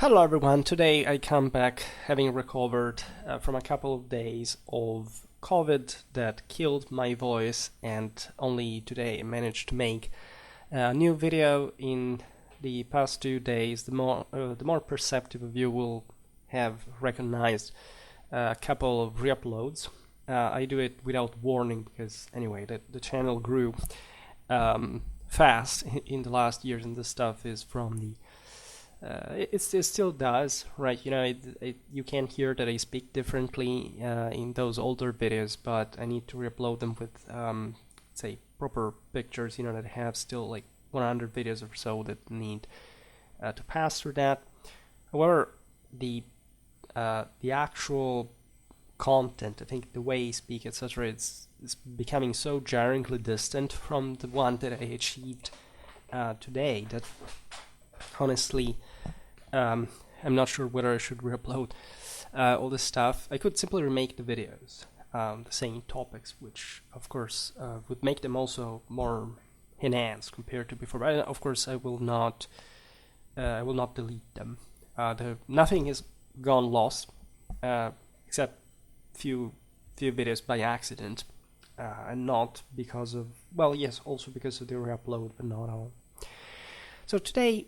Hello everyone, today I come back having recovered from a couple of days of COVID that killed my voice, and only today I managed to make a new video. In the past 2 days, the more perceptive of you will have recognized a couple of re-uploads. I do it without warning because anyway the channel grew fast in the last years, and this stuff is from the it still does, right? You know, you can hear that I speak differently in those older videos, but I need to re-upload them with, say, proper pictures, you know, that have still like 100 videos or so that need to pass through that. However, the actual content, I think the way I speak, etc., is becoming so jarringly distant from the one that I achieved today that honestly, I'm not sure whether I should re-upload all this stuff. I could simply remake the videos, the same topics, which of course would make them also more enhanced compared to before. But of course, I will not delete them. Nothing has gone lost, except few videos by accident, and not because of, well, yes, also because of the re-upload, but not all. So today,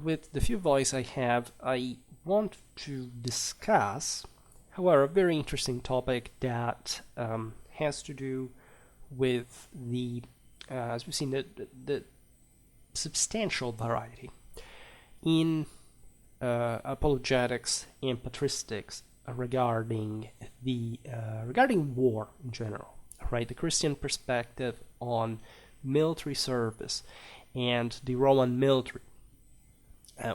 with the few voice I have, I want to discuss, however, a very interesting topic that has to do with the, as we've seen, the substantial variety in apologetics and patristics regarding war in general, right? The Christian perspective on military service and the Roman military,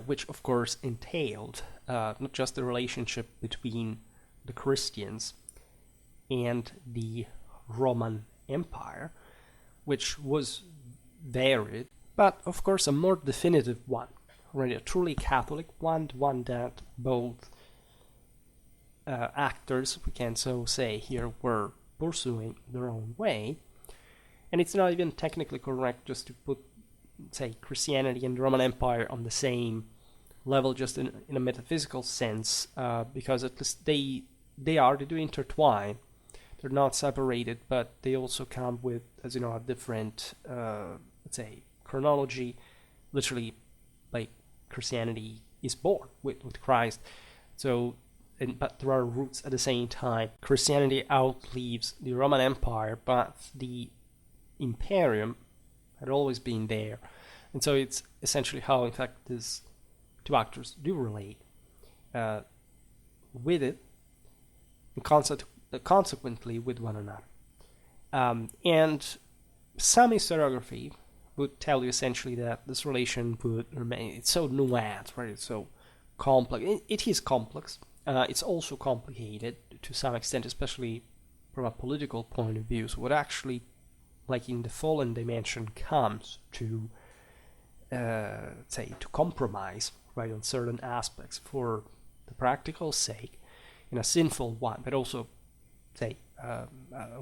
which of course entailed not just the relationship between the Christians and the Roman Empire, which was varied, but of course a more definitive one, right? A truly Catholic one that both actors, we can so say here, were pursuing their own way. And it's not even technically correct just to put, say, Christianity and the Roman Empire on the same level, just in a metaphysical sense, because at least they do intertwine. They're not separated, but they also come with, as you know, a different, let's say, chronology. Literally, like, Christianity is born with Christ. So, but there are roots at the same time. Christianity outlives the Roman Empire, but the imperium had always been there, and so it's essentially how, in fact, these two actors do relate with it, and consequently with one another. And some historiography would tell you essentially that this relation would remain. It's so nuanced, right? It's so complex. It is complex. It's also complicated to some extent, especially from a political point of view. So what actually, like in the fallen dimension, comes to, say, to compromise, right, on certain aspects for the practical sake, in a sinful one, but also, say, a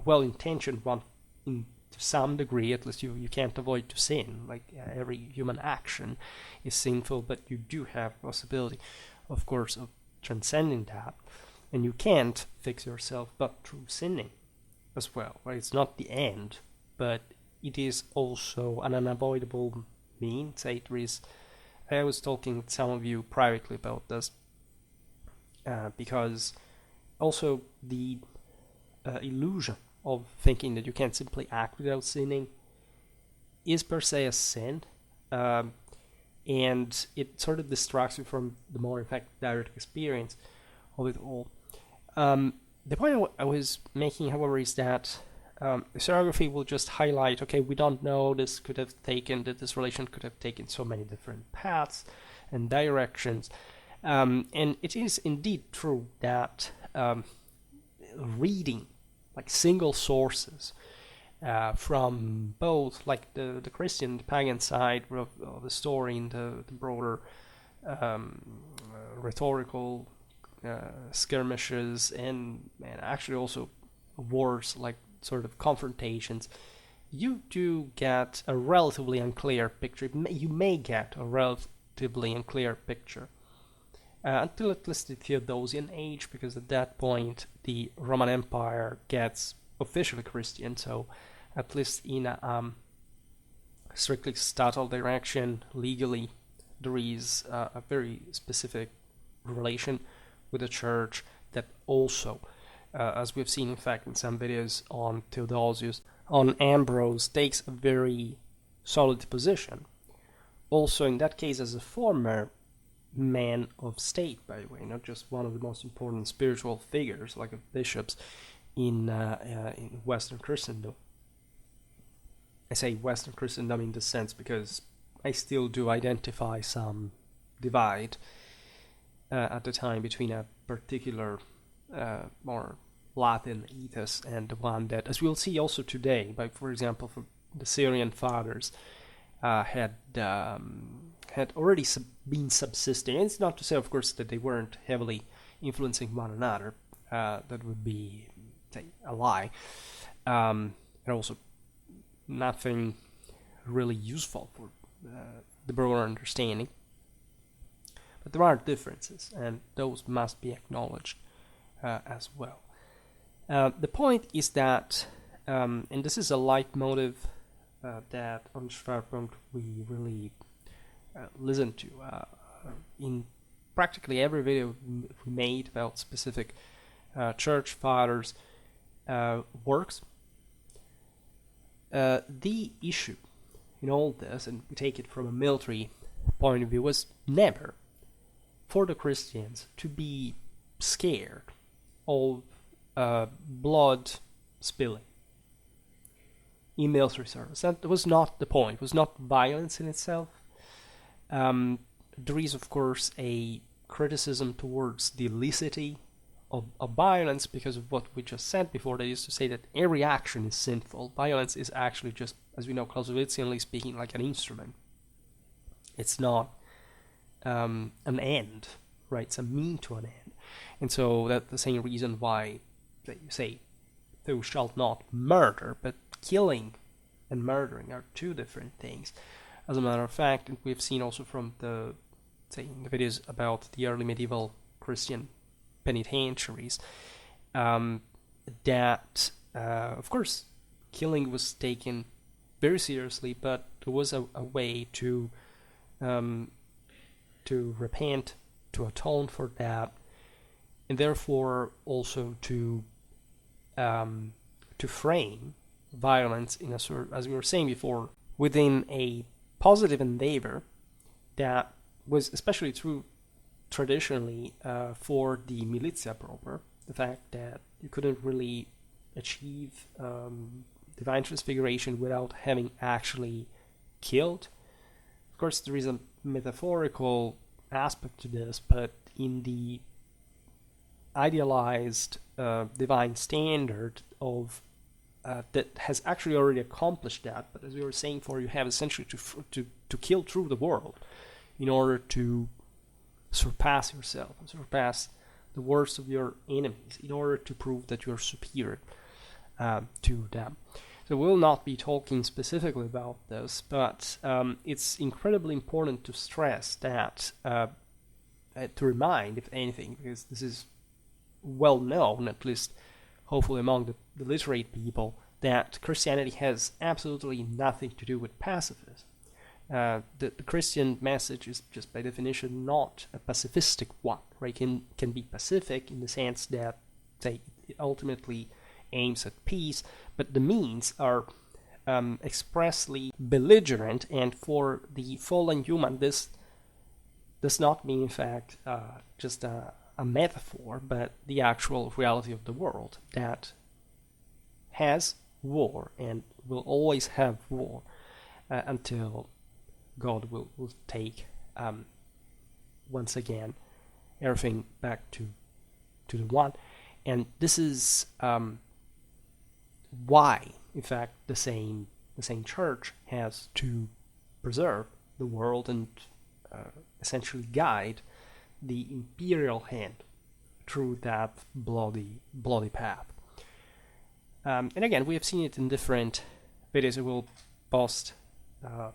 well-intentioned one to some degree. At least you can't avoid to sin. Like every human action is sinful, but you do have possibility, of course, of transcending that, and you can't fix yourself but through sinning as well, right? It's not the end, but it is also an unavoidable means. Say, I was talking with some of you privately about this, because also the illusion of thinking that you can simply act without sinning is per se a sin, and it sort of distracts you from the more, in fact, direct experience of it all. The point I was making, however, is that historiography will just highlight, okay, we don't know, this relation could have taken so many different paths and directions. And it is indeed true that reading like single sources from both like the Christian, the pagan side of the story, and the broader rhetorical skirmishes, and actually also wars, like sort of confrontations, you do get a relatively unclear picture. You may get a relatively unclear picture until at least the Theodosian age, because at that point the Roman Empire gets officially Christian, so at least in a strictly statal direction, legally, there is a very specific relation with the church that also, as we've seen in fact in some videos on Theodosius, on Ambrose, takes a very solid position. Also in that case as a former man of state, by the way, not just one of the most important spiritual figures like of bishops in Western Christendom. I say Western Christendom in this sense because I still do identify some divide at the time between a particular more Latin ethos and the one that, as we'll see also today, by for example, for the Syrian fathers had already been subsisting. And it's not to say, of course, that they weren't heavily influencing one another. That would be a lie, and also nothing really useful for the broader understanding. But there are differences, and those must be acknowledged as well. The point is that, and this is a leitmotif that on Schwerpunkt we really listen to in practically every video we made about specific church fathers' works. The issue in all this, and we take it from a military point of view, was never for the Christians to be scared of blood spilling in military service. That was not the point. It was not violence in itself. There is, of course, a criticism towards the illicity of violence because of what we just said before. They used to say that every action is sinful. Violence is actually just, as we know, Clausewitzianly speaking, like an instrument. It's not an end, right? It's a mean to an end. And so that's the same reason why they say, thou shalt not murder, but killing and murdering are two different things. As a matter of fact, and we've seen also from the videos about the early medieval Christian penitentiaries, that, of course, killing was taken very seriously, but there was a way to repent, to atone for that, and therefore also to frame violence in a sort, as we were saying before, within a positive endeavor that was especially true traditionally for the militia proper. The fact that you couldn't really achieve divine transfiguration without having actually killed. Of course, there is a metaphorical aspect to this, but in the idealized divine standard of that has actually already accomplished that. But as we were saying before, you have essentially to kill through the world in order to surpass yourself, and surpass the worst of your enemies, in order to prove that you're superior to them. So we'll not be talking specifically about this, but it's incredibly important to stress that, to remind, if anything, because this is well known, at least hopefully among the literate people, that Christianity has absolutely nothing to do with pacifism. The Christian message is just by definition not a pacifistic one, right? It can be pacific in the sense that, say, it ultimately aims at peace, but the means are expressly belligerent, and for the fallen human this does not mean, in fact, just a metaphor, but the actual reality of the world that has war and will always have war until God will take once again everything back to the one. And this is why, in fact, the same church has to preserve the world and essentially guide the imperial hand through that bloody path. And again, we have seen it in different videos. I will post the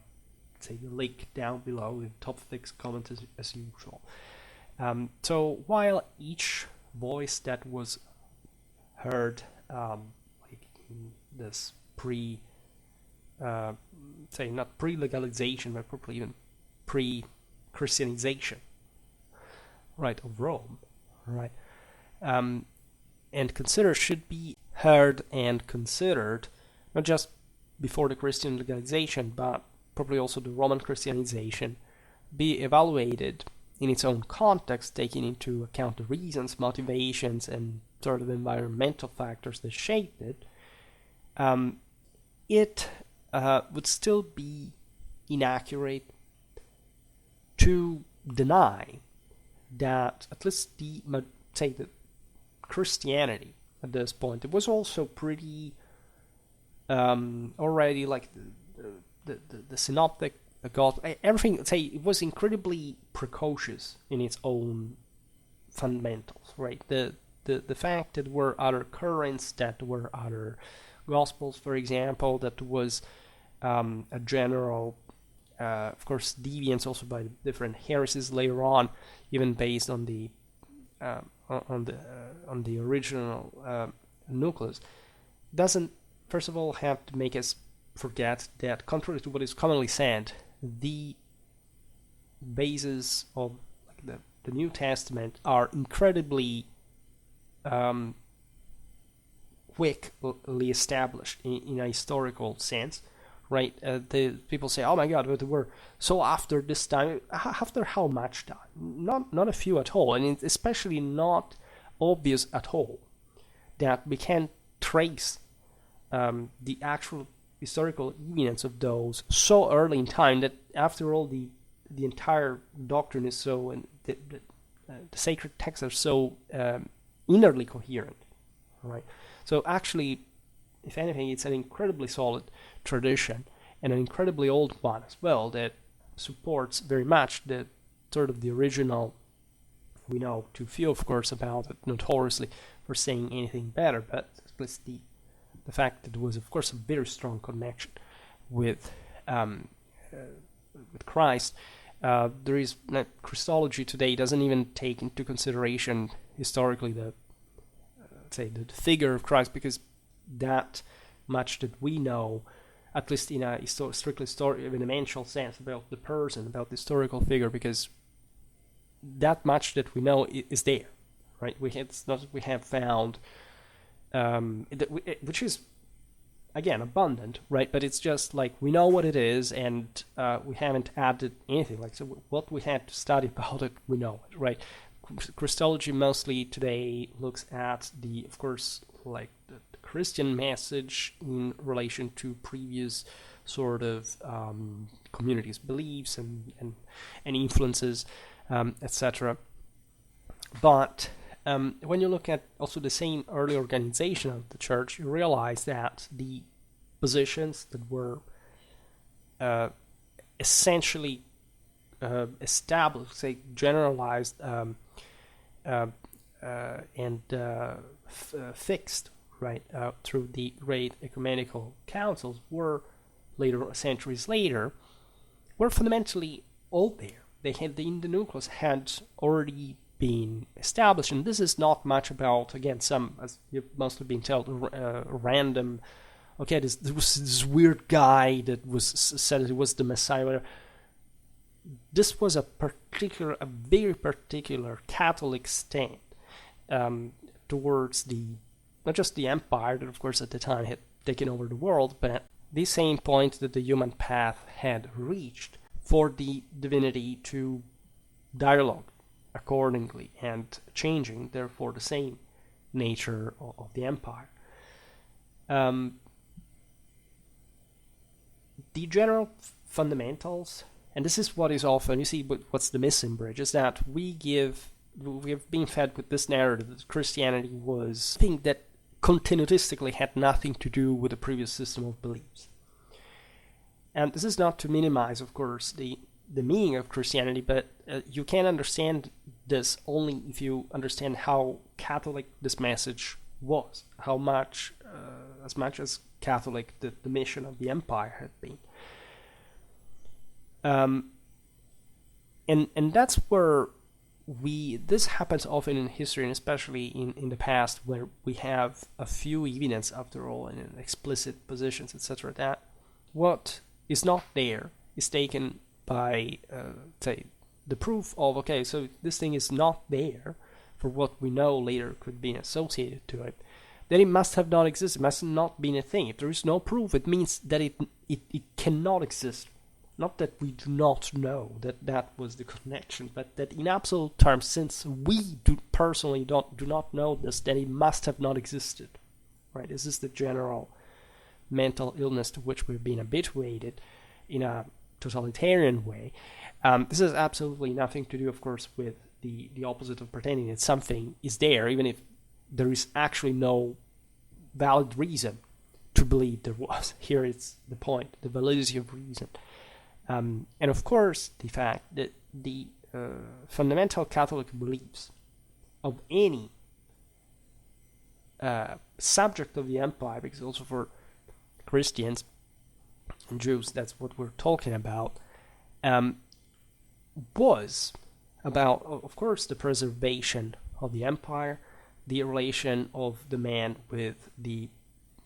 link down below in top 6 comments as usual. So while each voice that was heard, like in this say not pre-legalization, but probably even pre-Christianization, right, of Rome, right, and consider should be heard and considered, not just before the Christian legalization, but probably also the Roman Christianization, be evaluated in its own context, taking into account the reasons, motivations, and sort of environmental factors that shaped it, it would still be inaccurate to deny that at least the Christianity at this point, it was also pretty already like the synoptic everything. Say it was incredibly precocious in its own fundamentals, right? The fact that there were other currents, that there were other gospels, for example, that was a general, of course, deviance also by different heresies later on, even based on the original nucleus, doesn't first of all have to make us forget that, contrary to what is commonly said, the bases of the New Testament are incredibly quickly established in a historical sense, right? The people say, "Oh my God, but we're so after this time." After how much time? Not a few at all, and it's especially not obvious at all that we can trace the actual historical evidence of those so early in time that, after all, the entire doctrine is so, and the sacred texts are so innerly coherent, right? So actually, if anything, it's an incredibly solid tradition, and an incredibly old one as well, that supports very much the sort of the original. We know too few, of course, about it, notoriously, for saying anything better, but at least the fact that there was, of course, a very strong connection with Christ. There is Christology today doesn't even take into consideration historically the figure of Christ, because that much that we know, at least in a strictly evidential sense, about the person, about the historical figure, because that much that we know is there, right? It's not that we have found, which is again abundant, right? But it's just like we know what it is, and we haven't added anything. Like, so what we had to study about it, we know it, right? Christology mostly today looks at of course, like the Christian message in relation to previous sort of communities' beliefs and influences, etc. But when you look at also the same early organization of the church, you realize that the positions that were essentially established, say generalized and fixed, right, through the great ecumenical councils, were centuries later, were fundamentally all there. They had the nucleus had already been established, and this is not much about, again, some, as you've mostly been told, random. Okay, there was this weird guy that said it was the Messiah. This was a very particular Catholic stand towards not just the empire that, of course, at the time had taken over the world, but the same point that the human path had reached for the divinity to dialogue accordingly and changing, therefore, the same nature of the empire. The general fundamentals, and this is what is often, you see, what's the missing bridge, is that we have been fed with this narrative that Christianity was something that continuistically had nothing to do with the previous system of beliefs. And this is not to minimize, of course, the meaning of Christianity, but you can understand this only if you understand how Catholic this message was, how much, as much as Catholic the mission of the empire had been. And that's where this happens often in history, and especially in the past, where we have a few evidence, after all, and in explicit positions, etc., that what is not there is taken by, say, the proof of, okay, so this thing is not there for what we know later could be associated to it, then it must have not existed, it must not been a thing. If there is no proof, it means that it cannot exist. Not that we do not know that that was the connection, but that in absolute terms, since we personally do not know this, then it must have not existed. Right? This is the general mental illness to which we've been habituated in a totalitarian way. This has absolutely nothing to do, of course, with the opposite of pretending that something is there, even if there is actually no valid reason to believe there was. Here is the point, the validity of reason. And of course, the fact that the fundamental Catholic beliefs of any subject of the empire, because also for Christians and Jews, that's what we're talking about, was about, of course, the preservation of the empire, the relation of the man with the,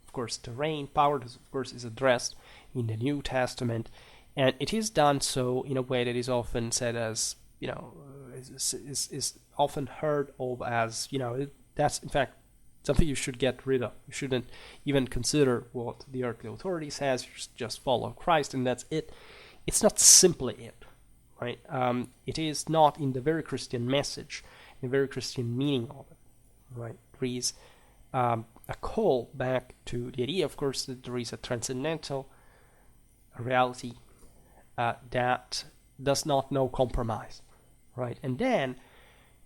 of course, terrain power. This, of course, is addressed in the New Testament. And it is done so in a way that is often said as, is often heard of as, that's in fact something you should get rid of. You shouldn't even consider what the earthly authority says. You should just follow Christ, and that's it. It's not simply it, right? It is not in the very Christian message, the very Christian meaning of it, right? There is a call back to the idea, of course, that there is a transcendental reality that does not know compromise, right? And then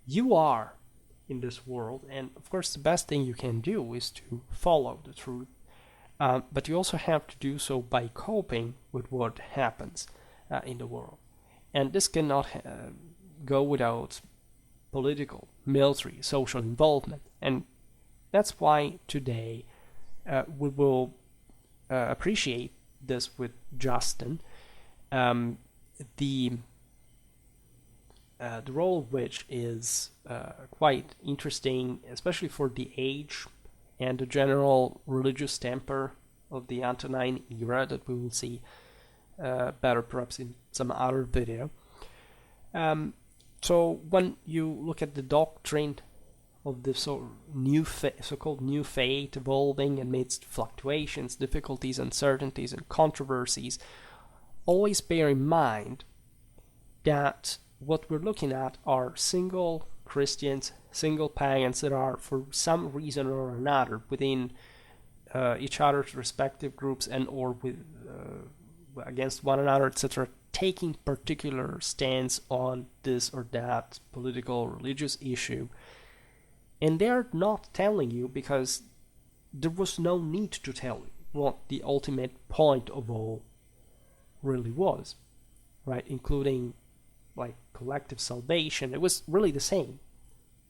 you are in this world, and of course the best thing you can do is to follow the truth, but you also have to do so by coping with what happens in the world. And this cannot go without political, military, social involvement. And that's why today we will appreciate this with Justin, the role of which is quite interesting, especially for the age and the general religious temper of the Antonine era that we will see better perhaps in some other video. So when you look at the doctrine of the so-called new faith evolving amidst fluctuations, difficulties, uncertainties, and controversies, always bear in mind that what we're looking at are single Christians, single pagans that are, for some reason or another, within each other's respective groups and or with against one another, etc., taking particular stance on this or that political or religious issue. And they're not telling you because there was no need to tell you what the ultimate point of all really was, right? Including like collective salvation. It was really the same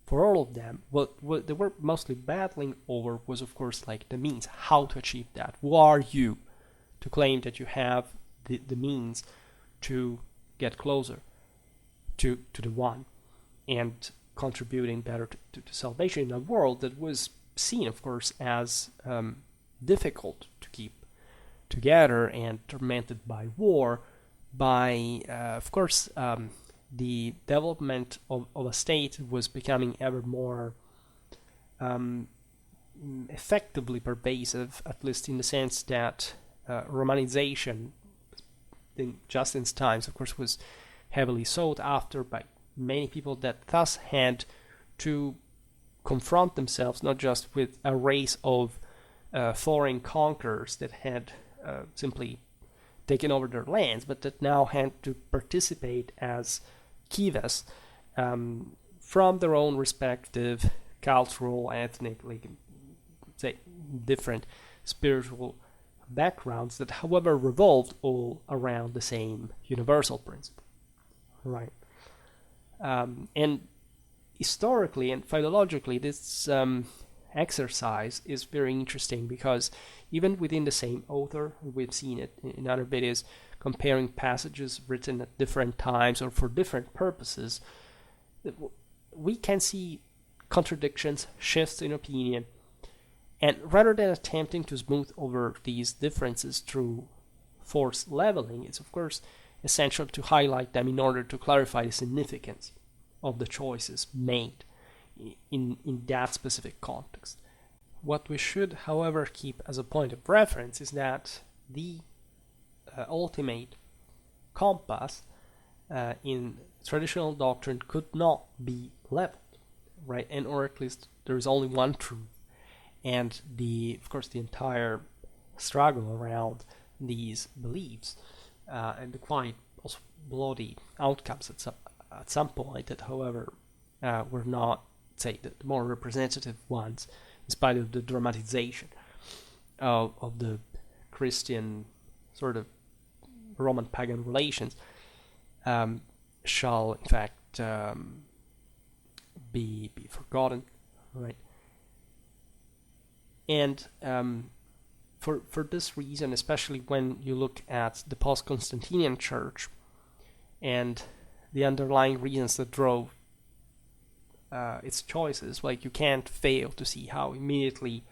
for all of them. What they were mostly battling over was, of course, like the means, how to achieve that. Who are you to claim that you have the means to get closer to the one and contributing better to salvation in a world that was seen, of course, as difficult to keep together and tormented by war, by, of course, the development of a state was becoming ever more effectively pervasive, at least in the sense that Romanization in Justin's times, of course, was heavily sought after by many people that thus had to confront themselves not just with a race of foreign conquerors that had simply taken over their lands, but that now had to participate as kivas from their own respective cultural, ethnic, say, different spiritual backgrounds that, however, revolved all around the same universal principle, right? And historically and philologically, this exercise is very interesting because even within the same author, we've seen it in other videos, comparing passages written at different times or for different purposes, we can see contradictions, shifts in opinion, and rather than attempting to smooth over these differences through forced leveling, it's of course essential to highlight them in order to clarify the significance of the choices made in that specific context. What we should, however, keep as a point of reference is that the ultimate compass in traditional doctrine could not be leveled, right? And or at least there is only one truth, and of course the entire struggle around these beliefs and the quite also bloody outcomes at some point that, however, were not, say, the more representative ones, in spite of the dramatization of the Christian sort of Roman pagan relations, shall in fact be forgotten, right? And for this reason, especially when you look at the post-Constantinian Church and the underlying reasons that drove its choices, like, you can't fail to see how immediately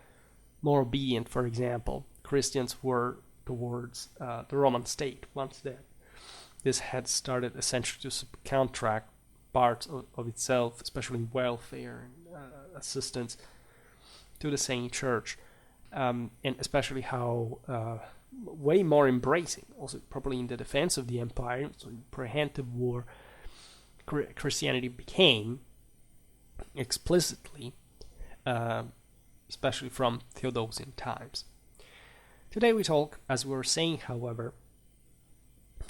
more obedient, for example, Christians were towards the Roman state once that this had started essentially to counteract parts of itself, especially welfare and assistance to the same church, and especially how way more embracing, also probably in the defense of the empire, so in preemptive war, Christianity became explicitly, especially from Theodosian times. Today we talk, as we were saying, however,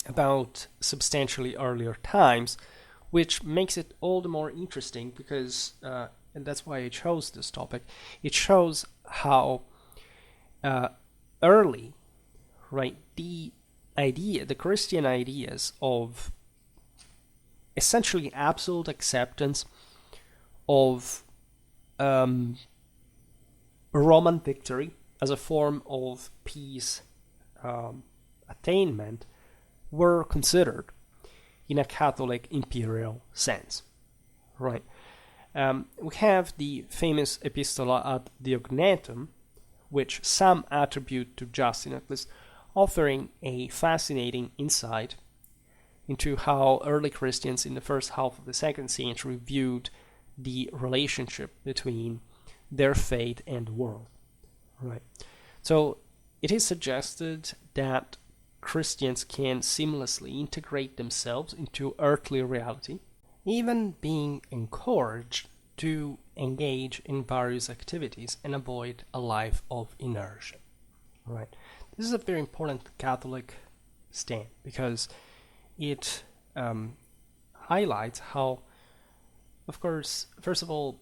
about substantially earlier times, which makes it all the more interesting because, and that's why I chose this topic, it shows how early, right, the Christian ideas of essentially absolute acceptance of Roman victory as a form of peace attainment were considered in a Catholic imperial sense, right? We have the famous Epistola ad Diognetum, which some attribute to Justin, at least, offering a fascinating insight into how early Christians in the first half of the 2nd century viewed the relationship between their faith and the world, right? So it is suggested that Christians can seamlessly integrate themselves into earthly reality, even being encouraged to engage in various activities and avoid a life of inertia, right? This is a very important Catholic stand because it highlights how, of course, first of all,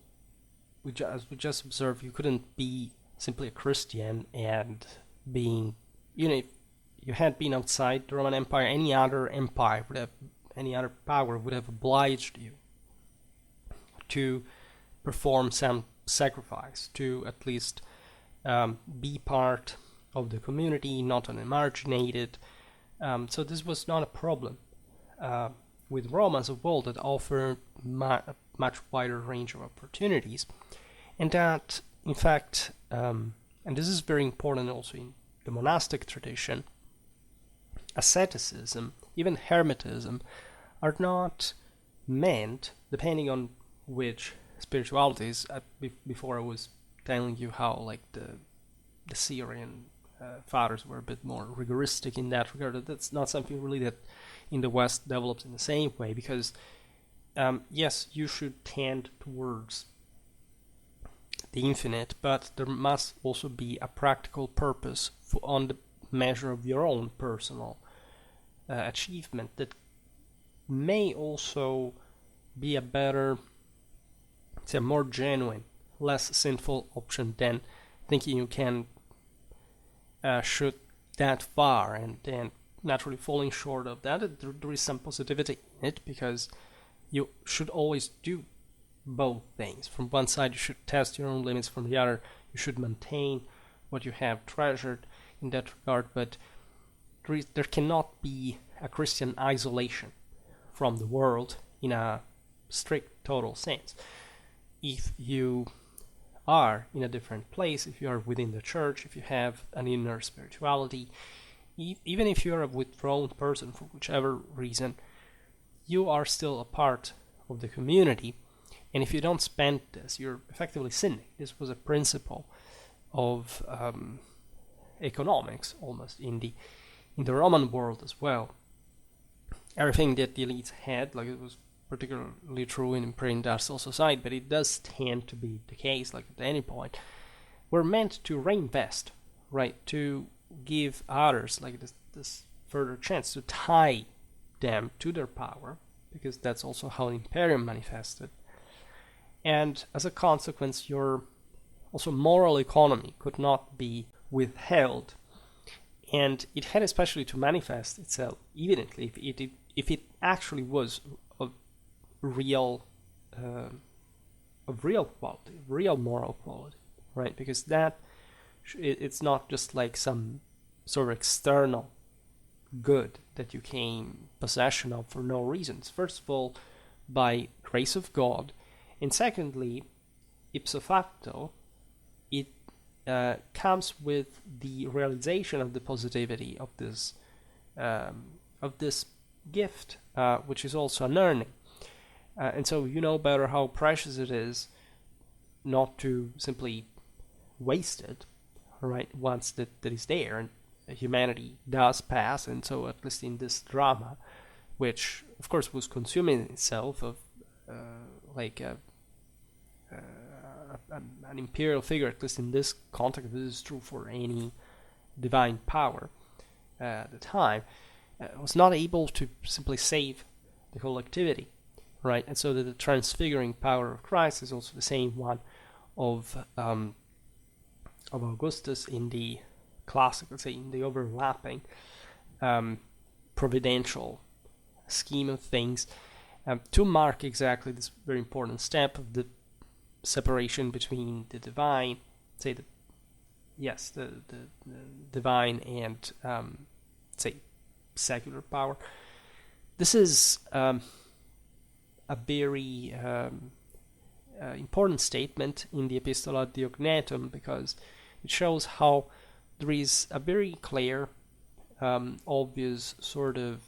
as we just observed, you couldn't be simply a Christian and being, if you had been outside the Roman Empire, any other power would have obliged you to perform some sacrifice, to at least be part of the community, not unmarginated. So this was not a problem with Rome as a whole that offered a much wider range of opportunities. And that, in fact, and this is very important also in the monastic tradition, asceticism, even hermetism, are not meant, depending on which spiritualities. Before I was telling you how, like, the Syrian fathers were a bit more rigoristic in that regard. That's not something really that in the West develops in the same way, because yes, you should tend towards the infinite, but there must also be a practical purpose on the measure of your own personal achievement that may also be a better, say, more genuine, less sinful option than thinking you can shoot that far and then naturally falling short of that. There is some positivity in it because you should always do both things. From one side, you should test your own limits. From the other, you should maintain what you have treasured in that regard. But there cannot be a Christian isolation from the world in a strict total sense. If you are in a different place, if you are within the church, if you have an inner spirituality, even if you're a withdrawn person for whichever reason, you are still a part of the community. And if you don't spend this, you're effectively sinning. This was a principle of economics, almost in the Roman world as well. Everything that the elites had, like it was particularly true in pre-industrial society, but it does tend to be the case, like at any point, were meant to reinvest, right? To give others like this further chance to tie them to their power, because that's also how the imperium manifested. And as a consequence, your also moral economy could not be withheld, and it had especially to manifest itself evidently if it actually was of real quality, real moral quality, right? Because that it's not just like some sort of external good that you came possession of for no reasons. First of all, by grace of God, and secondly, ipso facto, it comes with the realization of the positivity of this gift, which is also an earning. And so you know better how precious it is not to simply waste it, right, once that is there, and humanity does pass. And so at least in this drama, which of course was consuming itself of an imperial figure, at least in this context, this is true for any divine power at the time, was not able to simply save the collectivity, right? And so that the transfiguring power of Christ is also the same one of Augustus in the classic, let's say, in the overlapping providential scheme of things, to mark exactly this very important step of the separation between the divine, say the divine and say secular power. This is a very important statement in the Epistle ad Diognetum, because it shows how there is a very clear, obvious sort of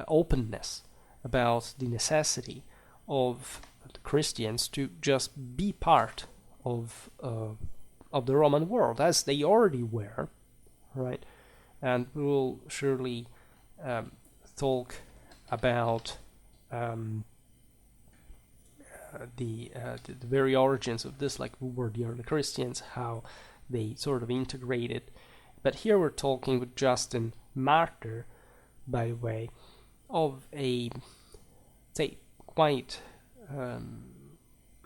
openness about the necessity of the Christians to just be part of the Roman world, as they already were, right? And we will surely talk about the very origins of this, like who were the early Christians, how they sort of integrated. But here we're talking with Justin Martyr, by way of a, say, quite,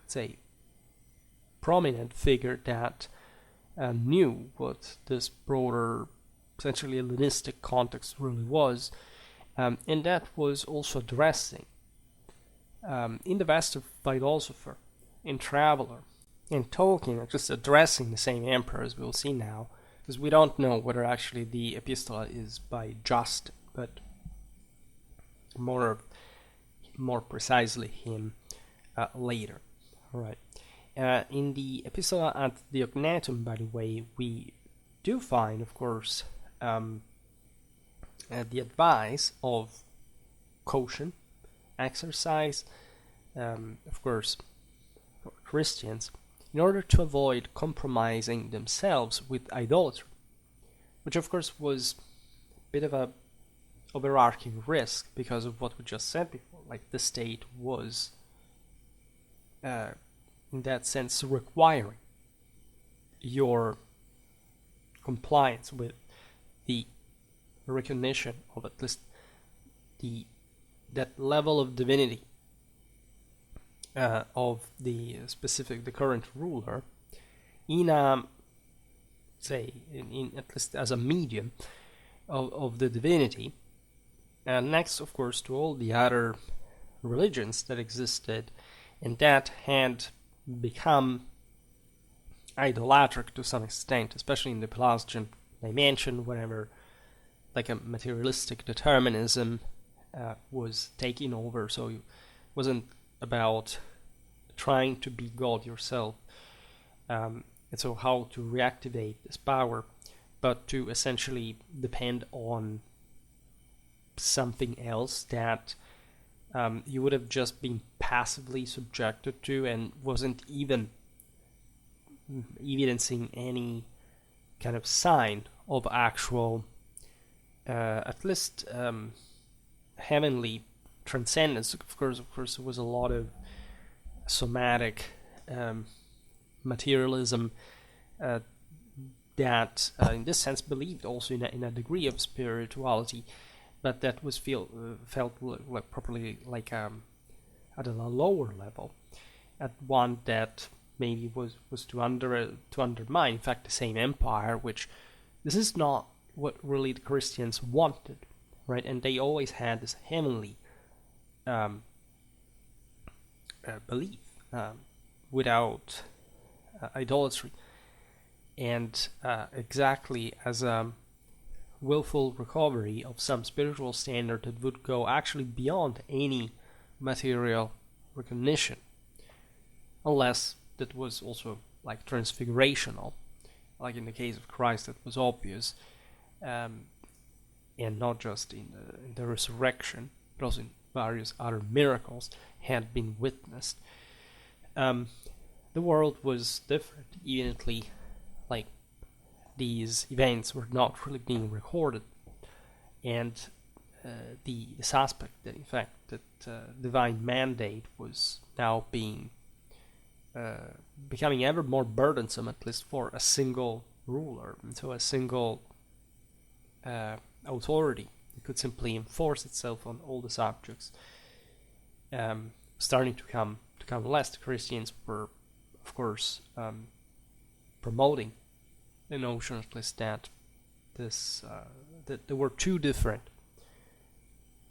say, prominent figure that knew what this broader, essentially Hellenistic context really was, and that was also addressing, in the best of philosopher, in traveler, in Tolkien, just addressing the same emperor, as we'll see now, because we don't know whether actually the Epistola is by Justin, but more precisely him later. All right. In the Epistola ad Diognetum, by the way, we do find, of course, the advice of caution, exercise, of course, for Christians, in order to avoid compromising themselves with idolatry, which of course was a bit of a overarching risk because of what we just said before. Like the state was, in that sense, requiring your compliance with the recognition of at least that level of divinity of the current ruler, in say in at least as a medium of the divinity. And next, of course, to all the other religions that existed and that had become idolatric to some extent, especially in the Pelagian dimension, whenever like a materialistic determinism was taking over. So it wasn't about trying to be God yourself. And so how to reactivate this power, but to essentially depend on something else that you would have just been passively subjected to and wasn't even evidencing any kind of sign of actual, at least heavenly transcendence. Of course, there was a lot of somatic materialism that, in this sense, believed also in a degree of spirituality, but that was felt like properly like at a lower level, at one that maybe was to undermine, in fact, the same empire. Which this is not what really the Christians wanted, right? And they always had this heavenly belief without idolatry, and exactly as a willful recovery of some spiritual standard that would go actually beyond any material recognition, unless that was also like transfigurational, like in the case of Christ that was obvious, and not just in the resurrection, but also in various other miracles had been witnessed. The world was different. Evidently, like, these events were not really being recorded, and this aspect that, in fact, that divine mandate was now becoming ever more burdensome, at least for a single ruler, and so a single authority that could simply enforce itself on all the subjects, starting to come less. The Christians were, of course, promoting the notion, at least, that that there were two different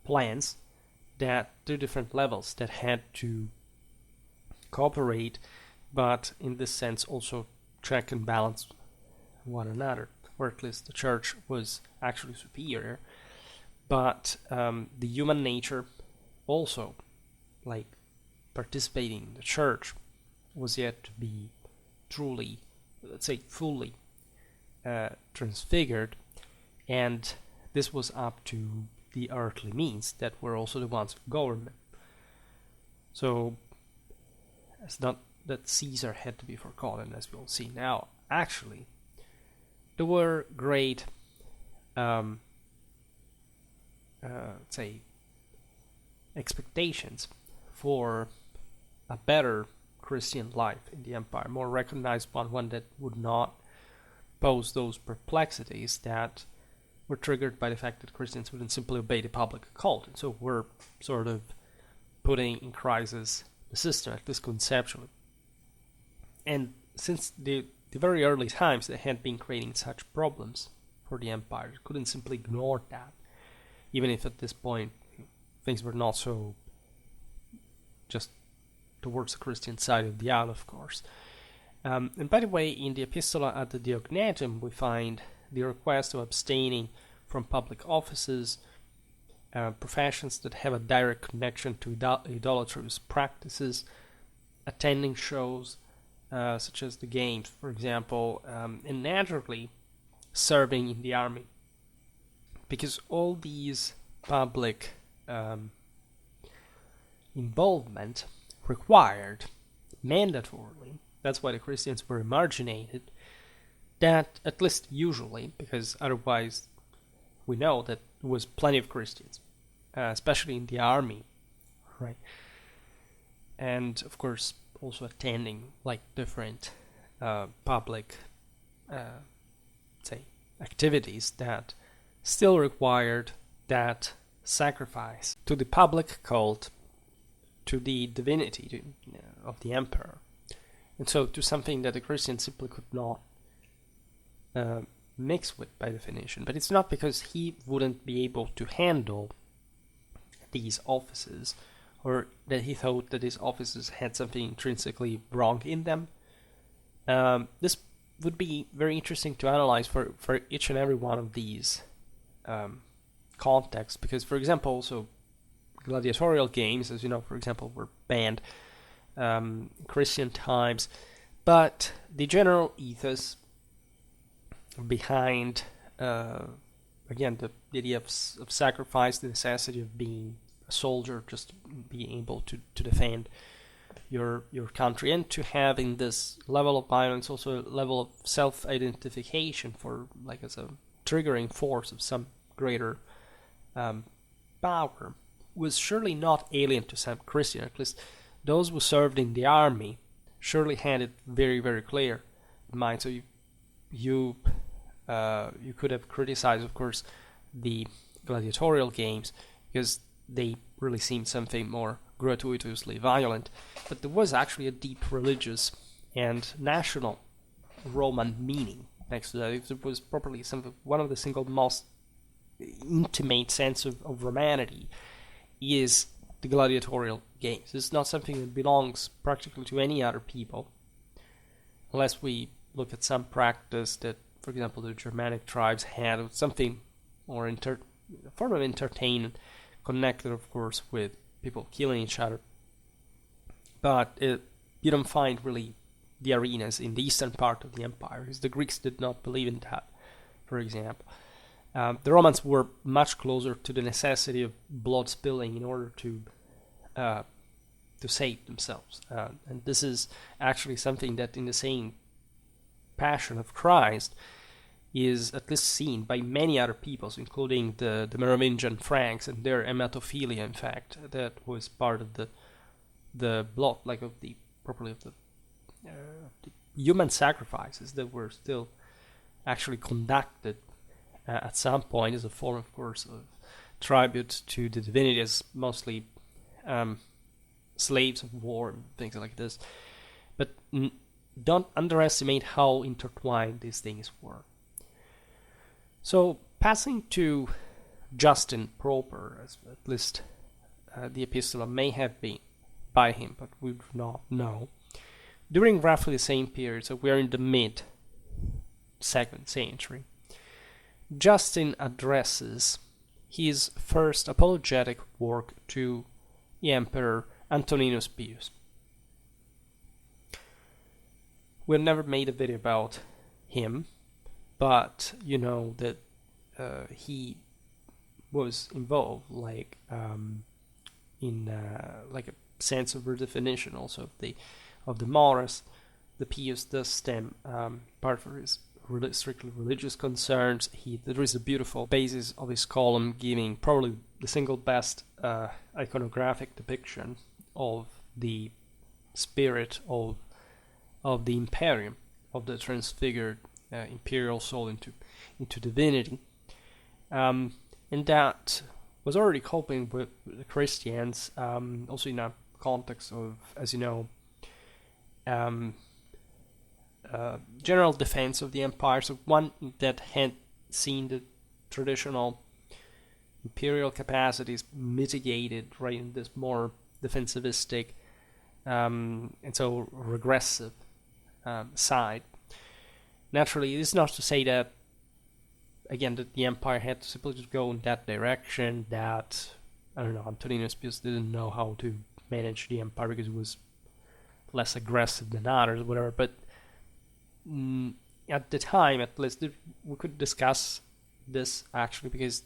plans, two different levels that had to cooperate, but in this sense also check and balance one another, or at least the church was actually superior, but the human nature also, like, participating in the church, was yet to be truly, let's say, fully transfigured, and this was up to the earthly means that were also the ones of government. So it's not that Caesar had to be forgotten, as we'll see now. Actually, there were great, say, expectations for a better Christian life in the empire, more recognized one that would not pose those perplexities that were triggered by the fact that Christians wouldn't simply obey the public cult, and so were sort of putting in crisis the system, at least conceptually. And since the very early times, they had been creating such problems for the empire, they couldn't simply ignore that, even if at this point things were not so just towards the Christian side of the aisle, of course. And by the way, in the Epistle at the Diognetum, we find the request of abstaining from public offices, professions that have a direct connection to idolatrous practices, attending shows such as the games, for example, and naturally serving in the army, because all these public involvement required mandatorily, that's why the Christians were marginated, that, at least usually, because otherwise we know that there was plenty of Christians, especially in the army, right? And of course also attending like different public say activities that still required that sacrifice to the public cult, to the divinity of the emperor, and so to something that the Christians simply could not mix with by definition. But it's not because he wouldn't be able to handle these offices, or that he thought that these offices had something intrinsically wrong in them. This would be very interesting to analyze for each and every one of these contexts, because, for example, also gladiatorial games, as you know, for example, were banned Christian times, but the general ethos behind, again, the idea of sacrifice, the necessity of being a soldier, just being able to defend your country, and to having this level of violence, also a level of self-identification for, like, as a triggering force of some greater power, was surely not alien to some Christian. At least those who served in the army surely had it very, very clear in mind. So you could have criticized, of course, the gladiatorial games, because they really seemed something more gratuitously violent, but there was actually a deep religious and national Roman meaning next to that. It was probably one of the single most intimate sense of romanity is the gladiatorial games. It's not something that belongs practically to any other people, unless we look at some practice that, for example, the Germanic tribes had, something or a form of entertainment connected, of course, with people killing each other. But you don't find really the arenas in the eastern part of the empire, because the Greeks did not believe in that, for example. The Romans were much closer to the necessity of blood spilling in order to save themselves. And this is actually something that, in the same Passion of Christ, is at least seen by many other peoples, including the Merovingian Franks and their emetophilia. In fact, that was part of the blood, like of the human sacrifices that were still actually conducted at some point as a form, of course, of tribute to the divinity, as mostly slaves of war and things like this. But don't underestimate how intertwined these things were. So, passing to Justin proper, as at least the Epistola may have been by him, but we do not know. During roughly the same period, so we are in the mid-2nd century, Justin addresses his first apologetic work to the Emperor Antoninus Pius. We've never made a video about him, but you know that he was involved, like in like a sense of redefinition also of the morals. The Pius does stem part for his strictly religious concerns. There is a beautiful basis of his column giving probably the single best iconographic depiction of the spirit of the Imperium, of the transfigured imperial soul into divinity, and that was already coping with the Christians, also in a context of, as you know, general defense of the empire. So one that had seen the traditional imperial capacities mitigated, right, in this more defensivistic and so regressive side. Naturally, it's not to say that, again, that the empire had to simply just go in that direction, that, I don't know, Antoninus Pius didn't know how to manage the empire because it was less aggressive than others, whatever, but at the time, at least, we could discuss this, actually, because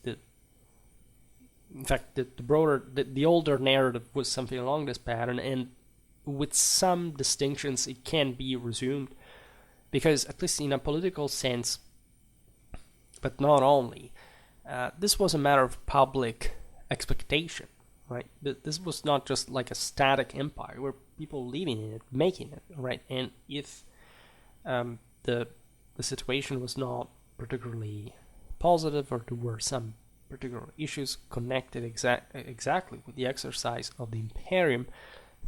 in fact, the older narrative was something along this pattern, and with some distinctions, it can be resumed, because at least in a political sense, but not only, this was a matter of public expectation, right? This was not just like a static empire where people living in it, making it, right? And if the situation was not particularly positive, or there were some particular issues connected exactly with the exercise of the Imperium,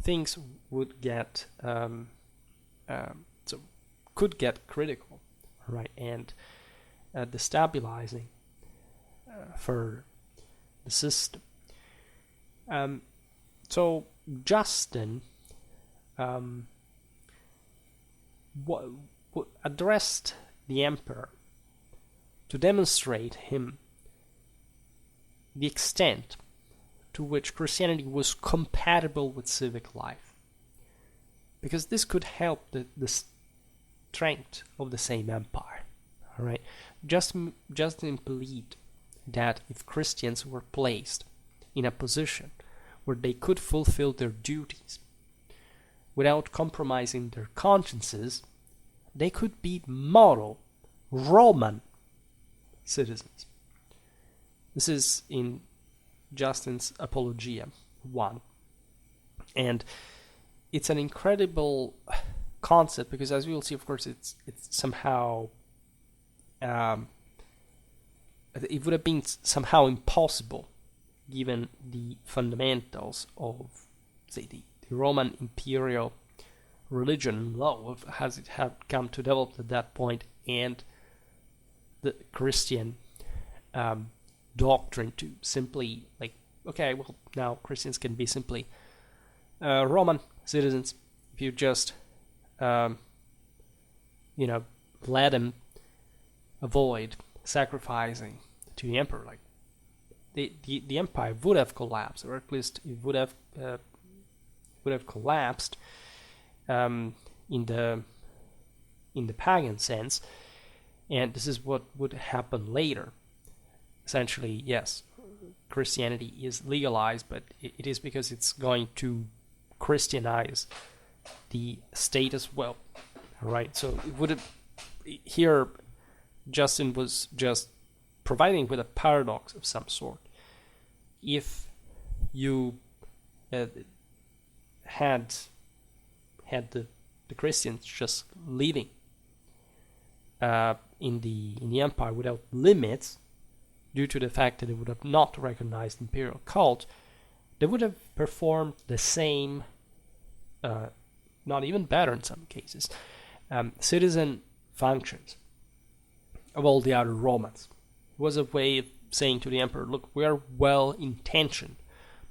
things would get could get critical, right, and destabilizing for the system. So Justin addressed the emperor to demonstrate him the extent to which Christianity was compatible with civic life. because this could help the strength of the same empire. All right, Justin believed that if Christians were placed in a position where they could fulfill their duties without compromising their consciences, they could be model Roman citizens. This is in Justin's Apologia 1. And it's an incredible concept because, as we will see, of course, it's somehow it would have been somehow impossible given the fundamentals of, say, the Roman imperial religion and law as it had come to develop at that point, and the Christian doctrine to simply, like, okay, well, now Christians can be simply Roman citizens if you just let them avoid sacrificing to the emperor. Like the empire would have collapsed, or at least it would have collapsed in the pagan sense, and this is what would happen later. Essentially, yes, Christianity is legalized, but it is because it's going to Christianize the state as well. All right, so it would have, here Justin was just providing with a paradox of some sort. If you had the Christians just living in the empire without limits, due to the fact that they would have not recognized imperial cult, they would have performed the same, not even better in some cases, citizen functions of all the other Romans. It was a way of saying to the emperor, look, we are well intentioned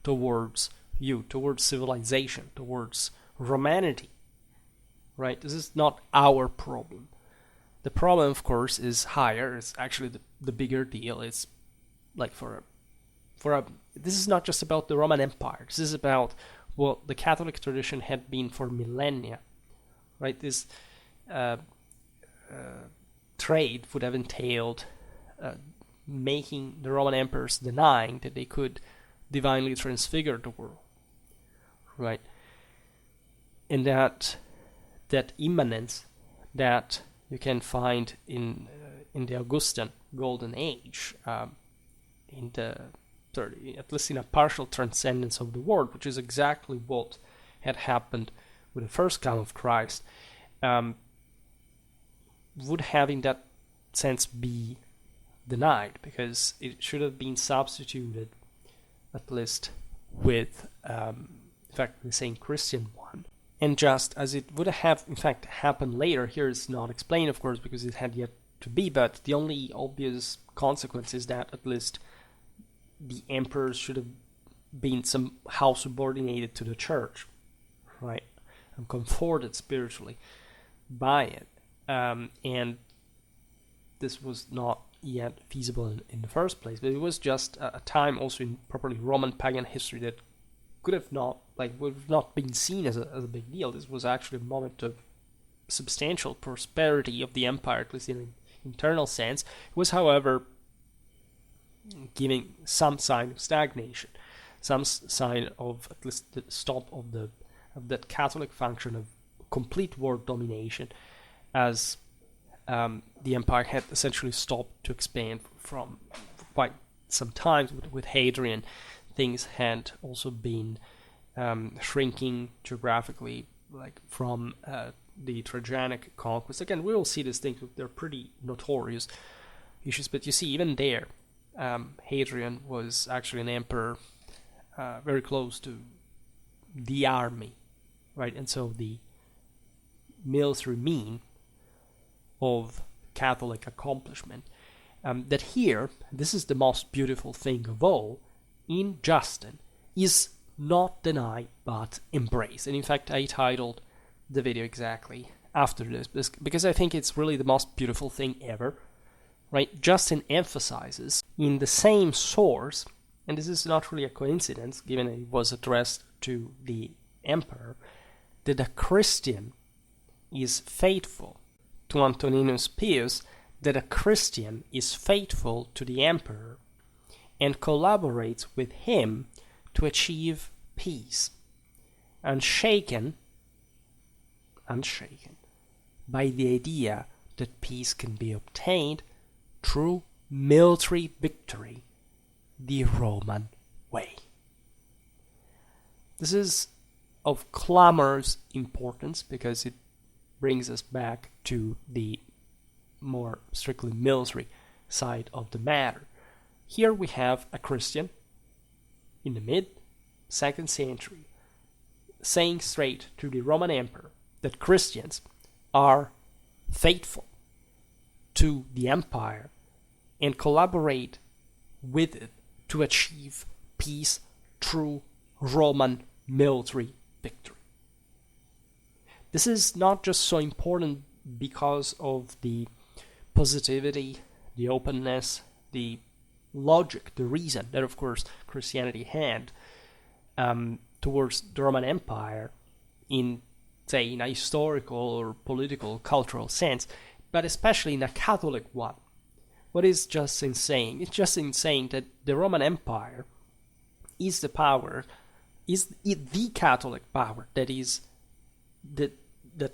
towards you, towards civilization, towards Romanity, right? This is not our problem. The problem, of course, is higher. It's actually the bigger deal. It's like this is not just about the Roman Empire. This is about what the Catholic tradition had been for millennia, right? This trade would have entailed making the Roman emperors denying that they could divinely transfigure the world, right? And that immanence that you can find in the Augustan Golden Age, in the at least in a partial transcendence of the world, which is exactly what had happened with the first come of Christ, would have in that sense be denied, because it should have been substituted at least with in fact the same Christian one. And just as it would have in fact happened later, here it's not explained, of course, because it had yet to be, but the only obvious consequence is that at least the emperors should have been somehow subordinated to the church, right, and comforted spiritually by it. And this was not yet feasible in the first place, but it was just a time also in properly Roman pagan history that would have not been seen as a big deal. This was actually a moment of substantial prosperity of the empire, at least in an internal sense. It was, however, giving some sign of stagnation, some sign of at least the stop of that Catholic function of complete world domination, as the empire had essentially stopped to expand from quite some time. With Hadrian, things had also been shrinking geographically, like from the Trajanic conquest. Again, we will see these things; they're pretty notorious issues. But you see, even there, Hadrian was actually an emperor very close to the army, right? And so the military mean of Catholic accomplishment, that here, this is the most beautiful thing of all, in Justin, is not denied but embraced. And in fact, I titled the video exactly after this, because I think it's really the most beautiful thing ever, right? Justin emphasizes in the same source, and this is not really a coincidence, given it was addressed to the emperor, that a Christian is faithful to Antoninus Pius, that a Christian is faithful to the emperor and collaborates with him to achieve peace, unshaken by the idea that peace can be obtained through military victory, the Roman way. This is of clamorous importance because it brings us back to the more strictly military side of the matter. Here we have a Christian in the mid-2nd century saying straight to the Roman Emperor that Christians are faithful to the empire and collaborate with it to achieve peace through Roman military victory. This is not just so important because of the positivity, the openness, the logic, the reason that, of course, Christianity had towards the Roman Empire in, say, in a historical or political, cultural sense, but especially in a Catholic one. What is just insane? It's just insane that the Roman Empire is the power, is the Catholic power that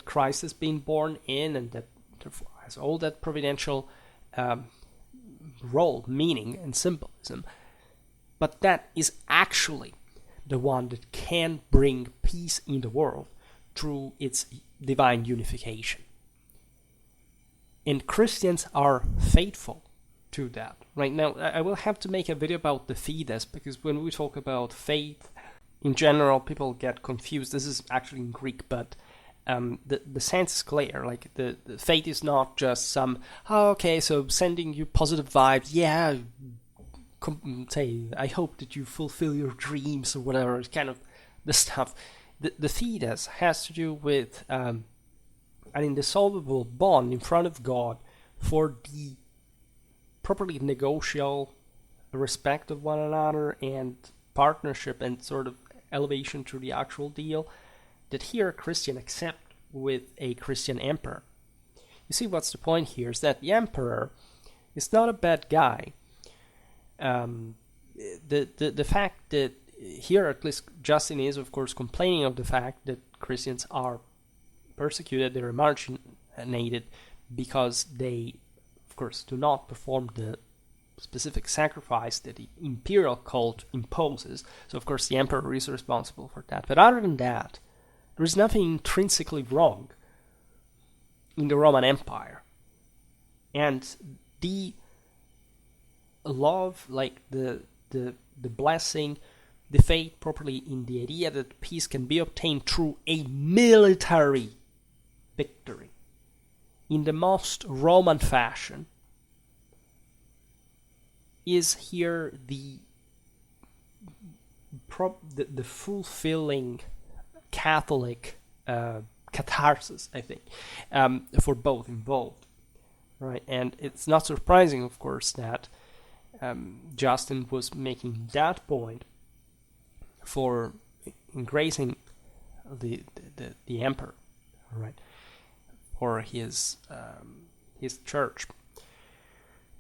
Christ has been born in, and that has all that providential role, meaning, and symbolism. But that is actually the one that can bring peace in the world through its divine unification. And Christians are faithful to that. Right now, I will have to make a video about the fides, because when we talk about faith, in general, people get confused. This is actually in Greek, but the sense is clear. Like the faith is not just some, so sending you positive vibes, yeah, say, I hope that you fulfill your dreams or whatever, it's kind of the stuff. The fides has to do with an indissoluble bond in front of God for the properly negotiable respect of one another and partnership and sort of elevation to the actual deal that here a Christian accept with a Christian emperor. You see, what's the point here is that the emperor is not a bad guy. The fact that here at least Justin is, of course, complaining of the fact that Christians are persecuted, they're marginated because they, of course, do not perform the specific sacrifice that the imperial cult imposes. So, of course, the emperor is responsible for that. But other than that, there is nothing intrinsically wrong in the Roman Empire. And the love, like the blessing, the faith properly in the idea that peace can be obtained through a military victory in the most Roman fashion is here the fulfilling Catholic catharsis, I think, for both involved, right? And it's not surprising, of course, that Justin was making that point for engracing the emperor, right, or his church.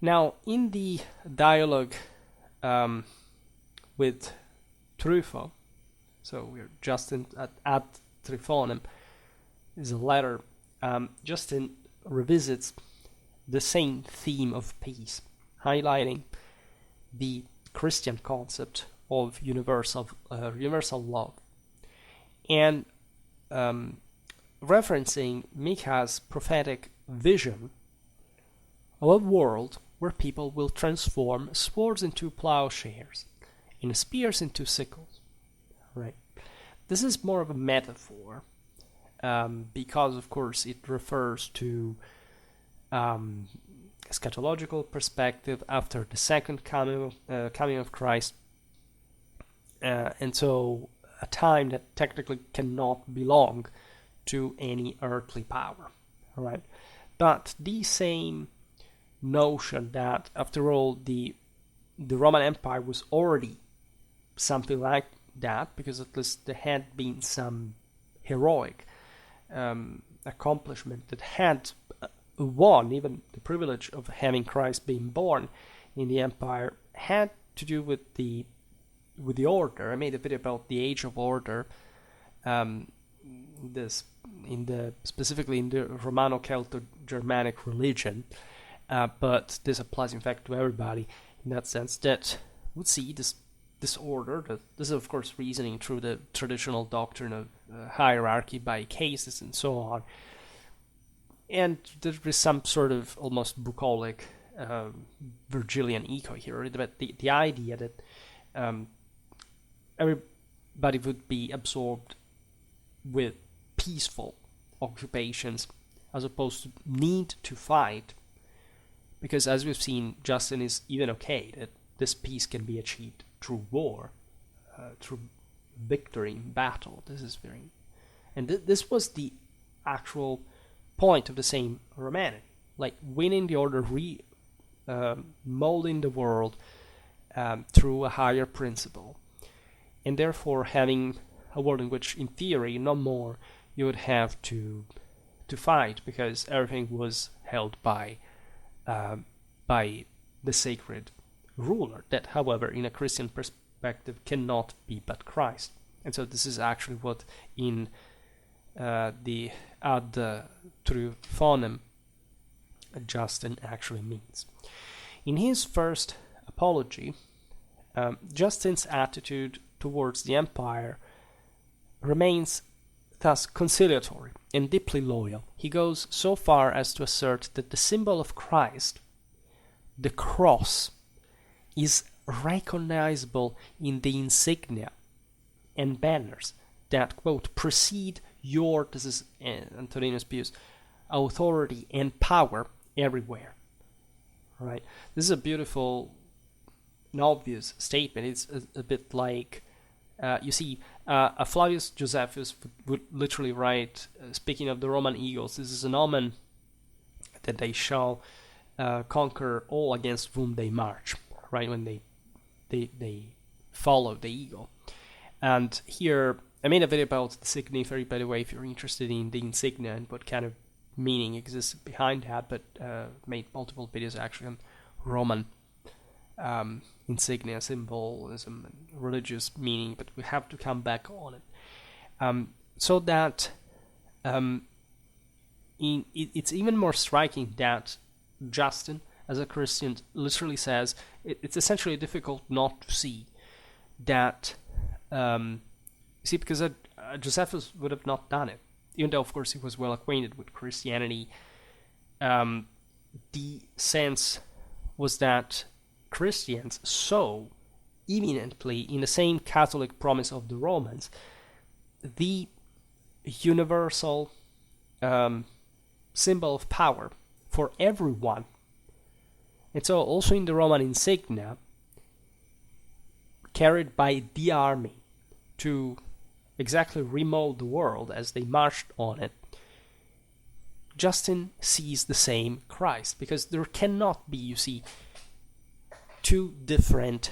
Now, in the dialogue with Trypho, so we're Justin at Tryphonem, is a letter. Justin revisits the same theme of peace, highlighting the Christian concept of universal love, and referencing Micah's prophetic vision of a world where people will transform swords into plowshares and spears into sickles. Right. This is more of a metaphor because, of course, it refers to eschatological perspective after the second coming of Christ, and so a time that technically cannot belong to any earthly power. All right, but the same notion that, after all, the Roman Empire was already something like that, because at least there had been some heroic accomplishment that had won even the privilege of having Christ being born in the empire, had to do with the order. I made a video about the age of order. Specifically in the Romano-Celto-Germanic religion, but this applies in fact to everybody in that sense, that would see this order. This is of course reasoning through the traditional doctrine of hierarchy by cases and so on. And there is some sort of almost bucolic Virgilian echo here, but the idea that everybody would be absorbed with peaceful occupations as opposed to need to fight, because as we've seen, Justin is even okay that this peace can be achieved through war, through victory in battle. This was the actual point of the same Romanity, like winning the order, molding the world through a higher principle, and therefore having a world in which, in theory, no more you would have to fight, because everything was held by the sacred ruler, that, however, in a Christian perspective, cannot be but Christ. And so this is actually what in the Ad Triumphonem Justin actually means. In his first apology, Justin's attitude towards the empire remains thus conciliatory and deeply loyal. He goes so far as to assert that the symbol of Christ, the cross, is recognizable in the insignia and banners that, quote, precede your, this is Antoninus Pius, authority and power everywhere. Right? This is a beautiful and obvious statement. It's a bit like, you see, Flavius Josephus would literally write, speaking of the Roman eagles, this is an omen that they shall conquer all against whom they march, right, when they follow the eagle. And here, I made a video about the signiferi, by the way, if you're interested in the insignia and what kind of meaning exists behind that, but made multiple videos actually on Roman insignia, symbolism, and religious meaning, but we have to come back on it. So that it's even more striking that Justin, as a Christian, literally says it's essentially difficult not to see that. See, because Josephus would have not done it, even though, of course, he was well acquainted with Christianity. The sense was that Christians saw eminently in the same Catholic promise of the Romans the universal symbol of power for everyone. And so also in the Roman insignia, carried by the army to exactly remold the world as they marched on it, Justin sees the same Christ, because there cannot be, you see, two different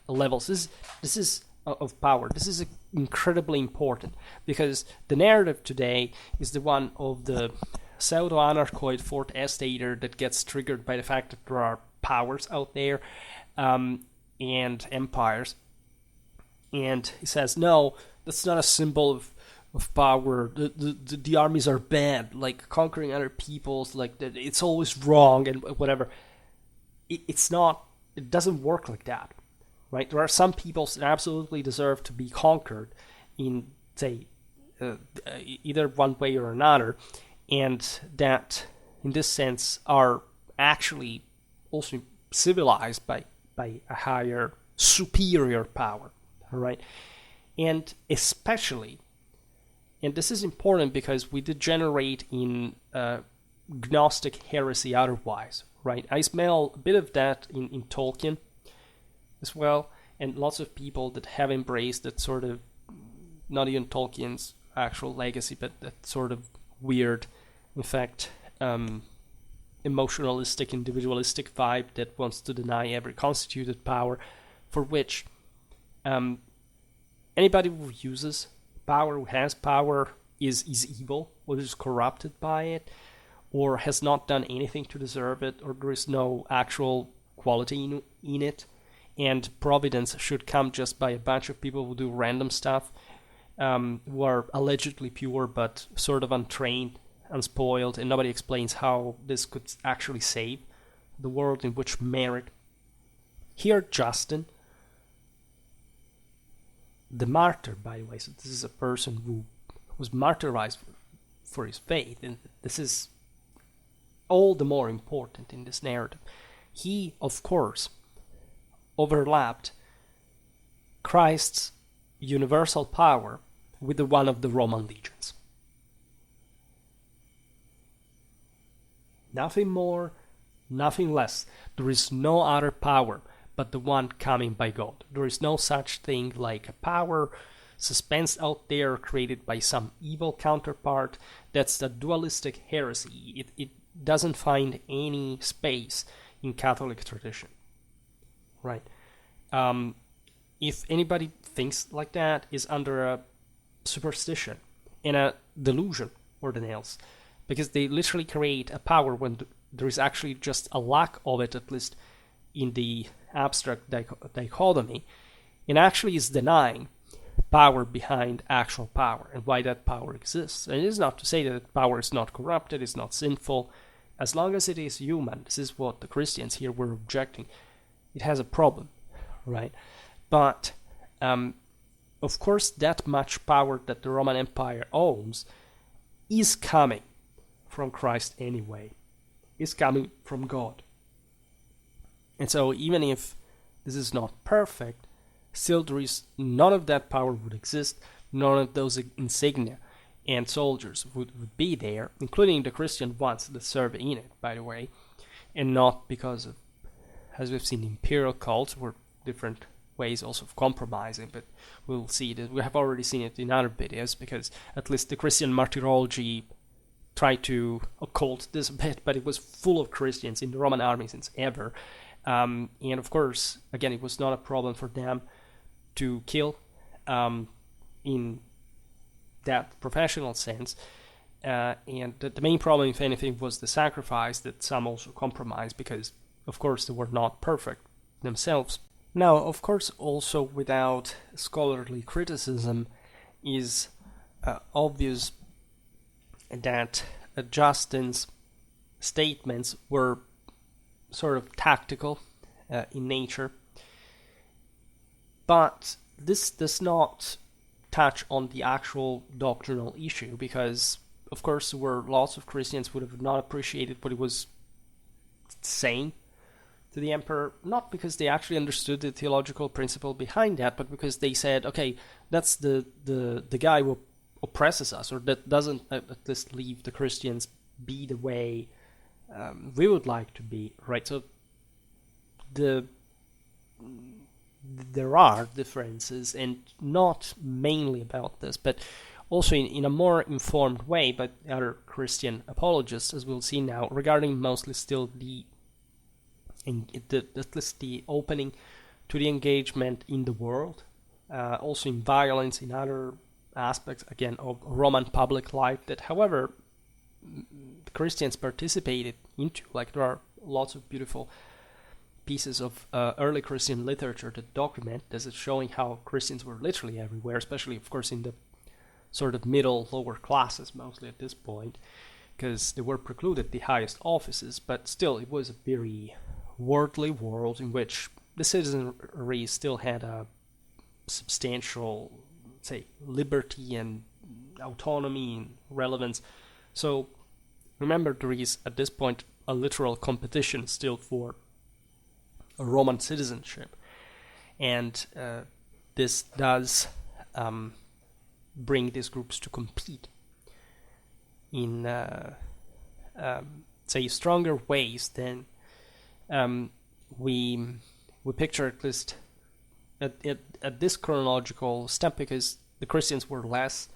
levels. This is of power. This is incredibly important, because the narrative today is the one of the pseudo-anarchoid fourth estater that gets triggered by the fact that there are powers out there and empires. And he says, no, that's not a symbol of power. The armies are bad, like conquering other peoples, like it's always wrong and whatever. It's not. It doesn't work like that, right? There are some peoples that absolutely deserve to be conquered in, say, either one way or another, and that, in this sense, are actually also civilized by a higher, superior power, all right? And especially, and this is important because we degenerate in Gnostic heresy otherwise, right? I smell a bit of that in Tolkien as well, and lots of people that have embraced that sort of, not even Tolkien's actual legacy, but that sort of weird, in fact, emotionalistic, individualistic vibe that wants to deny every constituted power, for which anybody who uses power, who has power, is evil, or is corrupted by it, or has not done anything to deserve it, or there is no actual quality in it, and providence should come just by a bunch of people who do random stuff, who are allegedly pure but sort of untrained, unspoiled, and nobody explains how this could actually save the world, in which merit. Here, Justin, the martyr, by the way, so this is a person who was martyrized for his faith, and this is all the more important in this narrative. He, of course, overlapped Christ's universal power with the one of the Roman legions. Nothing more, nothing less. There is no other power but the one coming by God. There is no such thing like a power suspensed out there created by some evil counterpart. That's a dualistic heresy. It doesn't find any space in Catholic tradition. Right? If anybody thinks like that, is under a superstition and a delusion more than else, because they literally create a power when there is actually just a lack of it, at least in the abstract dichotomy, and actually is denying power behind actual power and why that power exists. And it is not to say that power is not corrupted, is not sinful, as long as it is human. This is what the Christians here were objecting. It has a problem, right? But of course, that much power that the Roman Empire owns is coming from Christ anyway, is coming from God. And so even if this is not perfect, still there is none of that power would exist, none of those insignia and soldiers would be there, including the Christian ones that serve in it, by the way, and not because of, as we've seen, imperial cults were different ways also of compromising, but we'll see that we have already seen it in other videos, because at least the Christian martyrology tried to occult this a bit, but it was full of Christians in the Roman army since ever. And of course, again, it was not a problem for them to kill in that professional sense. And the main problem, if anything, was the sacrifice that some also compromised, because, of course, they were not perfect themselves. Now, of course, also without scholarly criticism, is obvious that Justin's statements were sort of tactical in nature, but this does not touch on the actual doctrinal issue, because of course there were lots of Christians who would have not appreciated what he was saying to the emperor, not because they actually understood the theological principle behind that, but because they said, okay, that's the guy who oppresses us, or that doesn't at least leave the Christians be the way we would like to be, right? So there are differences, and not mainly about this, but also in a more informed way by other Christian apologists, as we'll see now, regarding mostly still at least the opening to the engagement in the world, also in violence, in other aspects, again, of Roman public life that, however, Christians participated into. Like, there are lots of beautiful pieces of early Christian literature that document this, is showing how Christians were literally everywhere, especially, of course, in the sort of middle, lower classes, mostly at this point, because they were precluded the highest offices, but still, it was a very worldly world in which the citizenry still had a substantial, say, liberty and autonomy and relevance. So remember, there is at this point a literal competition still for a Roman citizenship, and this does bring these groups to compete in say stronger ways than we picture, at least at this chronological step, because the Christians were less,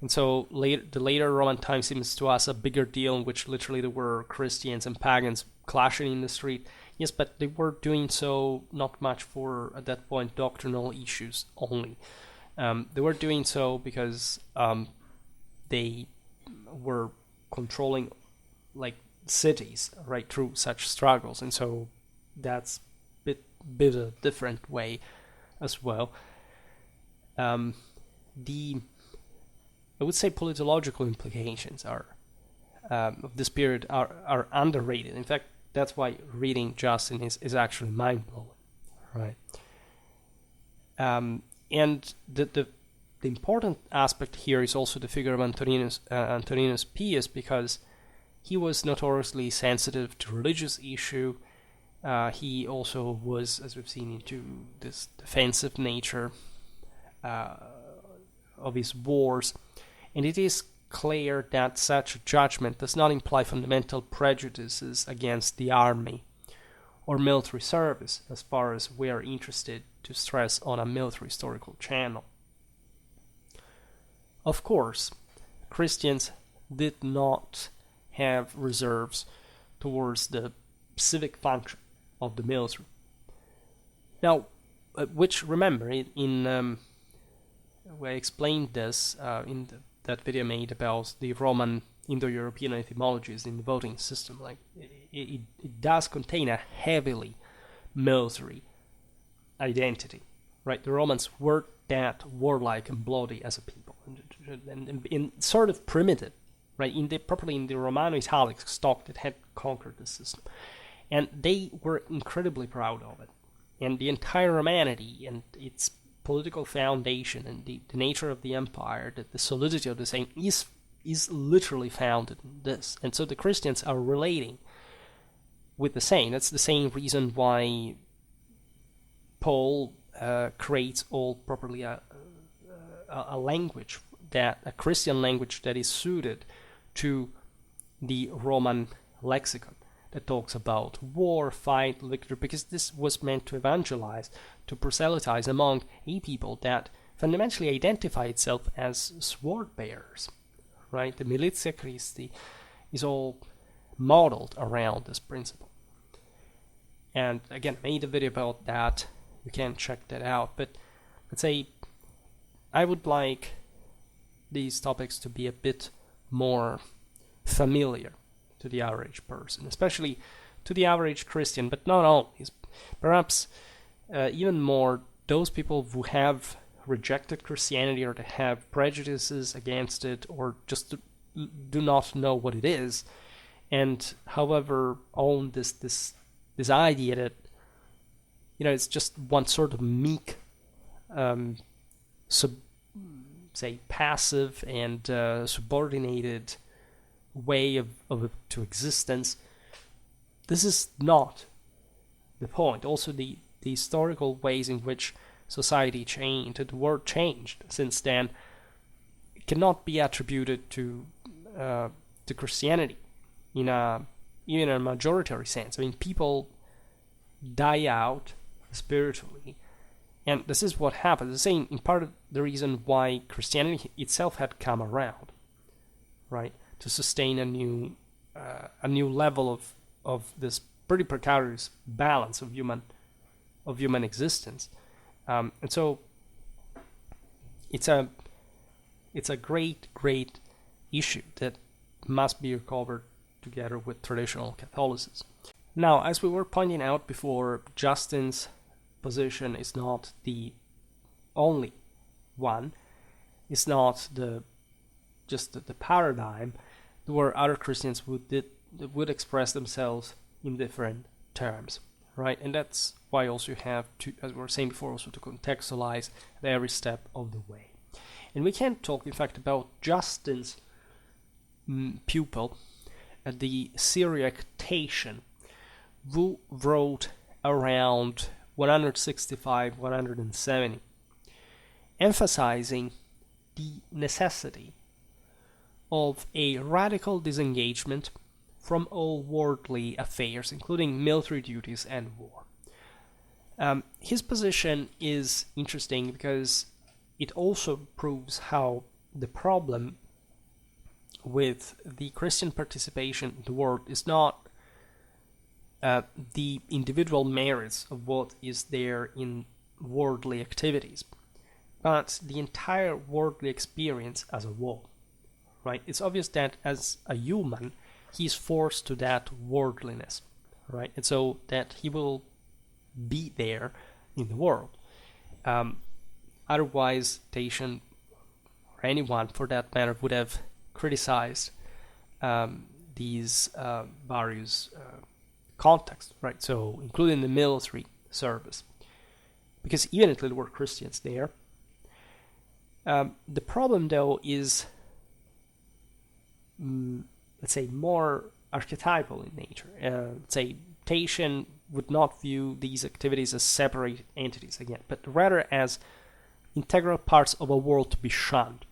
and so the later Roman time seems to us a bigger deal, in which literally there were Christians and pagans clashing in the street. Yes, but they were doing so not much for, at that point, doctrinal issues only. They were doing so because they were controlling like cities, right, through such struggles, and so that's bit a different way as well. The I would say politological implications of this period are underrated. In fact, that's why reading Justin is actually mind-blowing, right? And the important aspect here is also the figure of Antoninus Pius, because he was notoriously sensitive to religious issue. He also was, as we've seen, into this defensive nature of his wars, and it is clear that such a judgment does not imply fundamental prejudices against the army or military service, as far as we are interested to stress on a military historical channel. Of course, Christians did not have reserves towards the civic function of the military. Now, which, remember, I explained this in that video made about the Roman Indo-European etymologies in the voting system. Like, it does contain a heavily military identity, right? The Romans were that warlike and bloody as a people, and sort of primitive, right? Properly in the Romano-Italic stock that had conquered the system, and they were incredibly proud of it. And the entire Romanity and its political foundation and the nature of the empire, the solidity of the same is literally founded in this. And so the Christians are relating with the same. That's the same reason why Paul creates all properly a language, a Christian language that is suited to the Roman lexicon that talks about war, fight, victory, because this was meant to evangelize, to proselytize among a people that fundamentally identify itself as sword bearers, right? The Militia Christi is all modeled around this principle. And again, I made a video about that. You can check that out. But let's say I would like these topics to be a bit more familiar to the average person, especially to the average Christian, but not always. Perhaps even more those people who have rejected Christianity or that have prejudices against it or just do not know what it is, and however own this idea that, you know, it's just one sort of meek, passive and subordinated way of to existence. This is not the point. Also, the historical ways in which society changed, the world changed since then, cannot be attributed to Christianity in a majoritary sense. I mean, people die out spiritually, and this is what happened. The same, in part, of the reason why Christianity itself had come around, right, to sustain a new level of this pretty precarious balance of human existence, and so it's a great issue that must be recovered together with traditional Catholicism. Now, as we were pointing out before, Justin's position is not the only one. It's not just the paradigm. There were other Christians who would express themselves in different terms, right? And that's why also you have to, as we were saying before, also to contextualize at every step of the way. And we can talk, in fact, about Justin's pupil, the Syriac Tatian, who wrote around 165-170, emphasizing the necessity of a radical disengagement from all worldly affairs, including military duties and war. His position is interesting because it also proves how the problem with the Christian participation in the world is not the individual merits of what is there in worldly activities, but the entire worldly experience as a whole, right? It's obvious that as a human, he's forced to that worldliness, right? And so that he will be there in the world. Otherwise, Tatian, or anyone for that matter, would have criticized these various contexts, right? So, including the military service, because evidently there were Christians there. The problem, though, is, let's say, more archetypal in nature. Let's say Tatian would not view these activities as separate entities again, but rather as integral parts of a world to be shunned,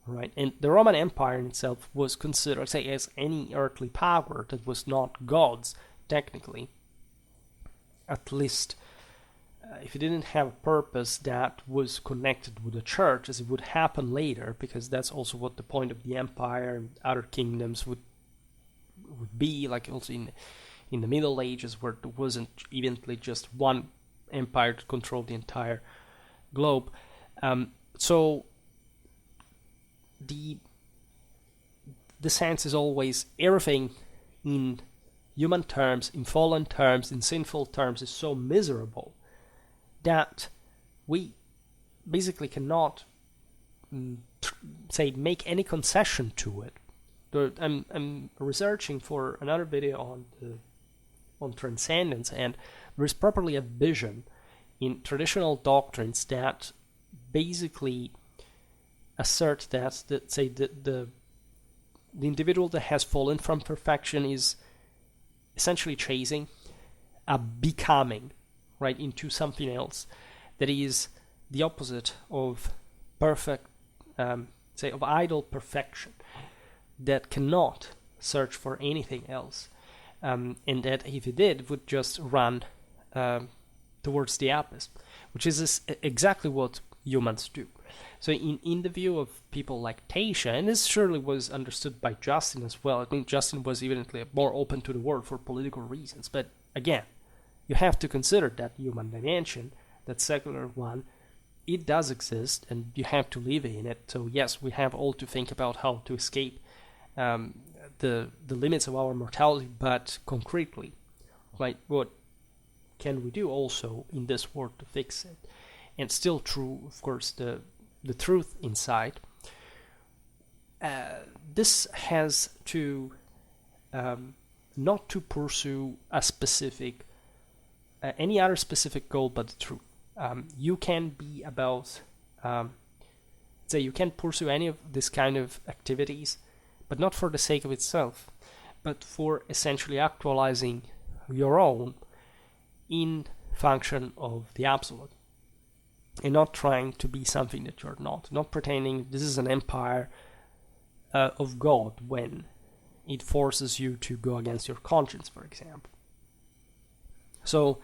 right? And the Roman Empire in itself was considered, say, as any earthly power that was not God's, technically, at least if it didn't have a purpose that was connected with the church, as it would happen later, because that's also what the point of the empire and other kingdoms would be, like also in the Middle Ages, where there wasn't eventually just one empire to control the entire globe. So the sense is always everything in human terms, in fallen terms, in sinful terms is so miserable that we basically cannot say make any concession to it. I'm researching for another video on transcendence, and there is properly a vision in traditional doctrines that basically assert that the individual that has fallen from perfection is essentially chasing a becoming, right, into something else that is the opposite of perfect, of ideal perfection, that cannot search for anything else, and that if it did would just run towards the abyss, which is exactly what humans do. So in the view of people like Tatian, and this surely was understood by Justin as well, I think Justin was evidently more open to the world for political reasons, but again, you have to consider that human dimension, that secular one. It does exist, and you have to live in it. So yes, we have all to think about how to escape the limits of our mortality, but concretely, right, what can we do also in this world to fix it? And still true, of course, the truth inside. This has to not to pursue a specific any other specific goal but the truth. You can be about you can pursue any of this kind of activities, but not for the sake of itself, but for essentially actualizing your own in function of the absolute, and not trying to be something that you're not pretending this is an empire of God when it forces you to go against your conscience, for example. So,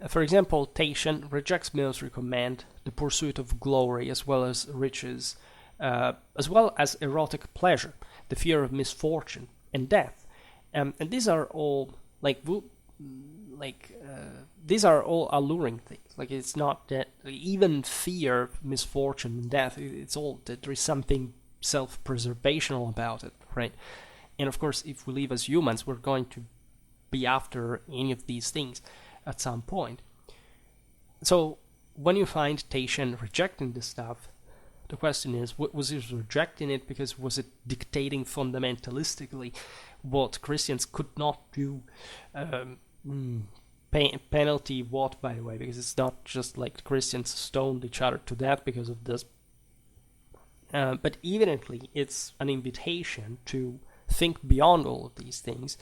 for example, Tatian rejects military command, the pursuit of glory as well as riches, as well as erotic pleasure, the fear of misfortune and death, and these are all these are all alluring things. Like, it's not that even fear, misfortune, and death, it's all that there is something self-preservational about it, right? And of course, if we live as humans, we're going to be after any of these things at some point. So when you find Tatian rejecting this stuff, the question is, was he rejecting it because was it dictating fundamentalistically what Christians could not do? Penalty what, by the way, because it's not just like Christians stoned each other to death because of this. But evidently, it's an invitation to think beyond all of these things,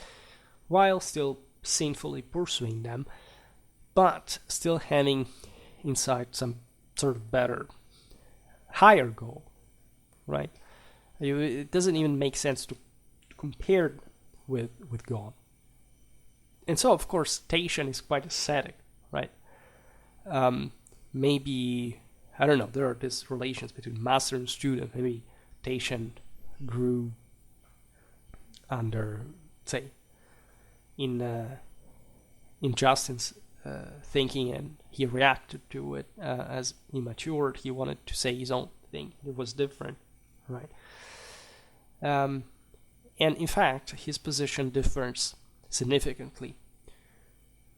while still sinfully pursuing them, but still having inside some sort of better, higher goal, right? It doesn't even make sense to compare with God. And so, of course, Tatian is quite ascetic, right? Maybe, I don't know, there are these relations between master and student. Maybe Tatian grew under, say, in Justin's thinking, and he reacted to it as he matured. He wanted to say his own thing. It was different, right? And in fact, his position differs significantly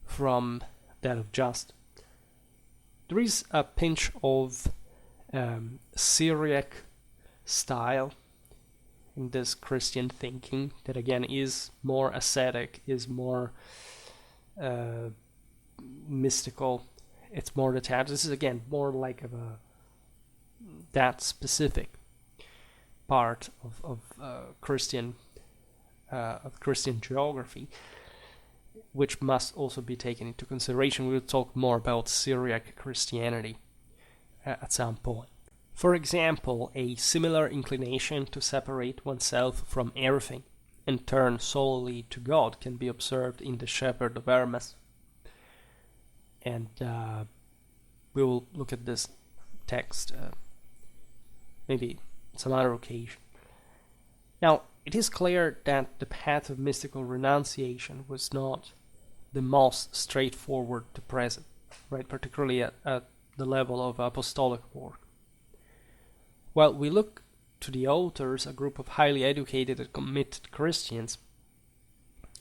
from that of Justin. There is a pinch of Syriac style in this Christian thinking that again is more ascetic, is more mystical, it's more detached. This is again more like of that specific part of Christian geography, which must also be taken into consideration. We'll talk more about Syriac Christianity at some point. For example, a similar inclination to separate oneself from everything and turn solely to God can be observed in the Shepherd of Hermas. And we will look at this text maybe some other occasion. Now, it is clear that the path of mystical renunciation was not the most straightforward to present, right? Particularly at the level of apostolic work. While we look to the authors, a group of highly educated and committed Christians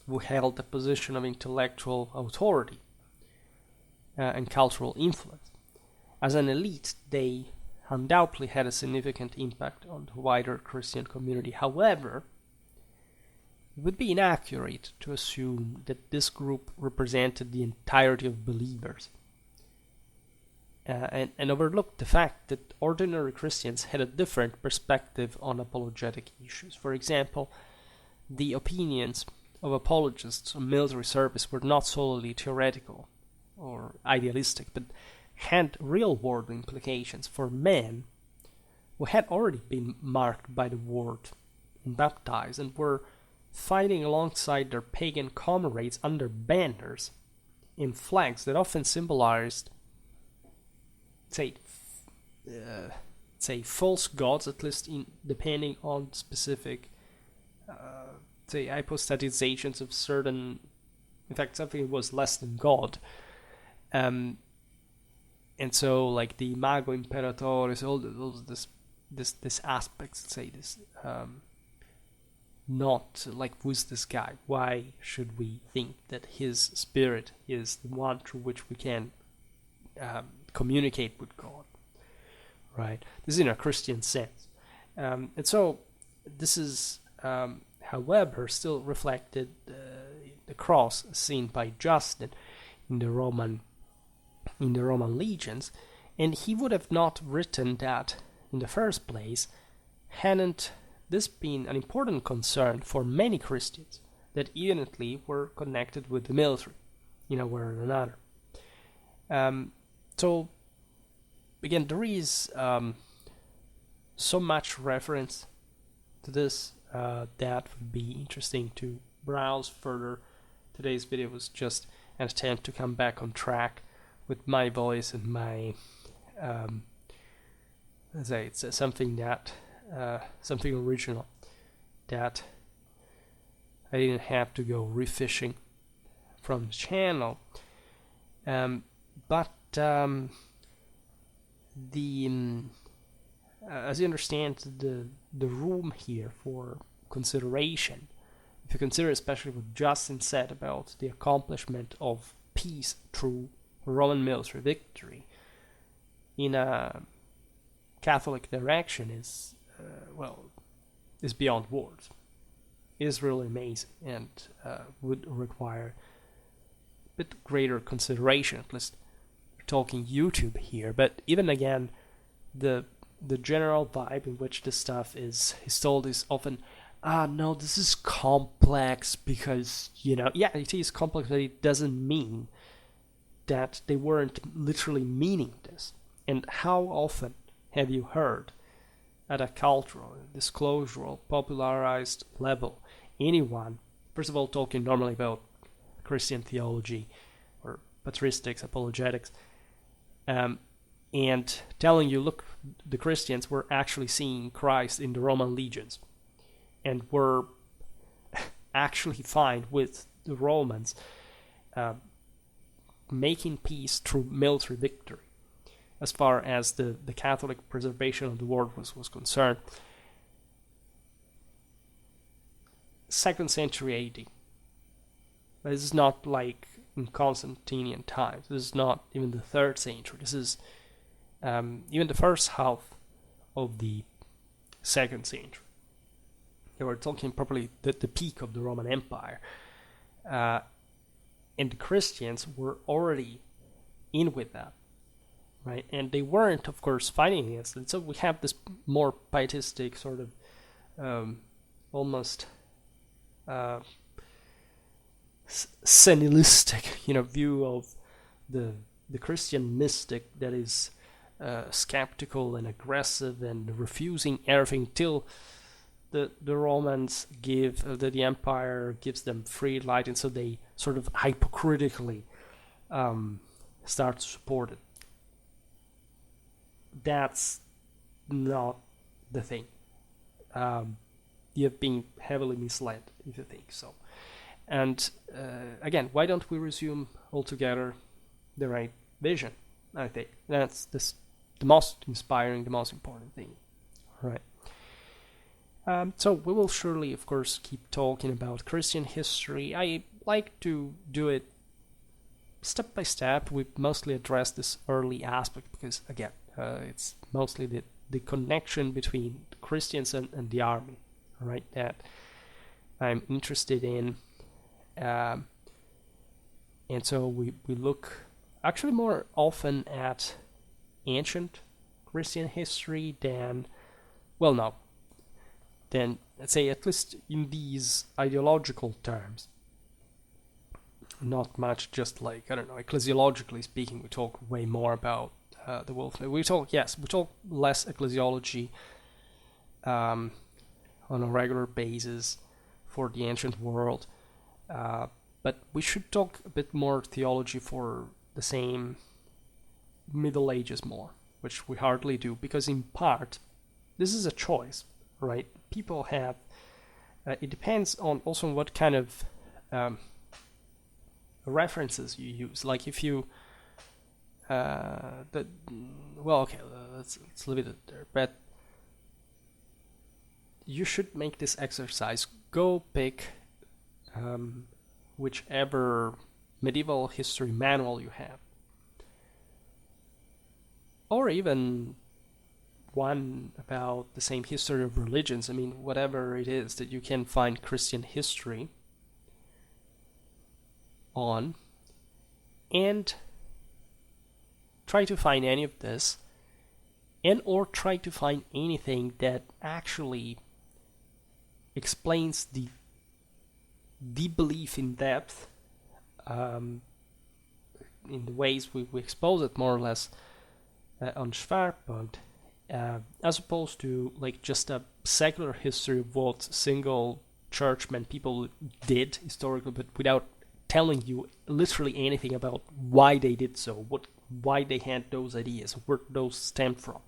who held a position of intellectual authority and cultural influence. As an elite, they undoubtedly had a significant impact on the wider Christian community. However, it would be inaccurate to assume that this group represented the entirety of believers, and overlook the fact that ordinary Christians had a different perspective on apologetic issues. For example, the opinions of apologists on military service were not solely theoretical or idealistic, but had real-world implications for men who had already been marked by the word and baptized and were fighting alongside their pagan comrades under banners in flags that often symbolized, say false gods, at least depending on specific, hypostatizations of certain, in fact, something that was less than God. And so, like the Imago Imperatoris, all this aspects, say this, not like, who's this guy? Why should we think that his spirit is the one through which we can communicate with God? Right? This is in a Christian sense, and so this is, however, still reflected the cross seen by Justin in the Roman legions, and he would have not written that in the first place hadn't this been an important concern for many Christians that evidently were connected with the military in a way or another. So again, there is so much reference to this that would be interesting to browse further. Today's video was just an attempt to come back on track with my voice and my it's something that something original that I didn't have to go refishing from the channel, but as you understand the room here for consideration, if you consider especially what Justin said about the accomplishment of peace through Roman military victory in a Catholic direction, is beyond words. It is really amazing and would require a bit greater consideration. At least we're talking YouTube here, but even again, the general vibe in which this stuff is told is often, no, this is complex because, it is complex, but it doesn't mean that they weren't literally meaning this. And how often have you heard at a cultural, disclosural, popularized level anyone, first of all, talking normally about Christian theology or patristics, apologetics, and telling you, look, the Christians were actually seeing Christ in the Roman legions and were actually fine with the Romans making peace through military victory, as far as the Catholic preservation of the word was concerned. 2nd century AD. This is not like in Constantinian times. This is not even the 3rd century. This is even the first half of the 2nd century. They were talking probably the peak of the Roman Empire. And the Christians were already in with that, right? And they weren't, of course, fighting against it. So we have this more pietistic sort of almost senilistic, view of the Christian mystic that is skeptical and aggressive and refusing everything till the Romans give the empire gives them free light, and so they sort of hypocritically start to support it. That's not the thing. You have been heavily misled if you think so. And again, why don't we resume altogether the right vision? I think that's the most inspiring, the most important thing. All right. So we will surely, of course, keep talking about Christian history. I like to do it step by step. We mostly address this early aspect because, again, it's mostly the connection between Christians and the army, right, that I'm interested in. And so we look actually more often at ancient Christian history than, let's say, at least in these ideological terms. Not much just like, ecclesiologically speaking, we talk way more about the wolf. We talk less ecclesiology on a regular basis for the ancient world. But we should talk a bit more theology for the same Middle Ages more, which we hardly do, because in part, this is a choice, right? People have, it depends on also what kind of references you use. Like if you, let's leave it there, but you should make this exercise. Go pick whichever medieval history manual you have, or even one about the same history of religions. I mean, whatever it is that you can find Christian history on, and try to find any of this, and or try to find anything that actually explains the belief in depth in the ways we expose it more or less on Schwerpunkt, as opposed to like just a secular history of what single churchmen people did historically, but without telling you literally anything about why they did so, why they had those ideas, where those stemmed from.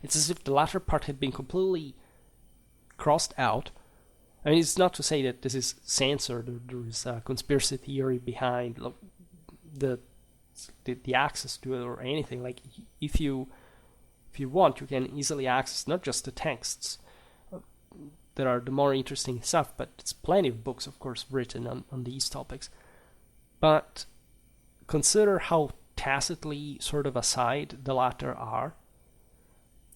It's as if the latter part had been completely crossed out. I mean, it's not to say that this is censored or there is a conspiracy theory behind the access to it or anything. Like, if you want, you can easily access not just the texts that are the more interesting stuff, but it's plenty of books, of course, written on these topics. But consider how tacitly sort of aside the latter are,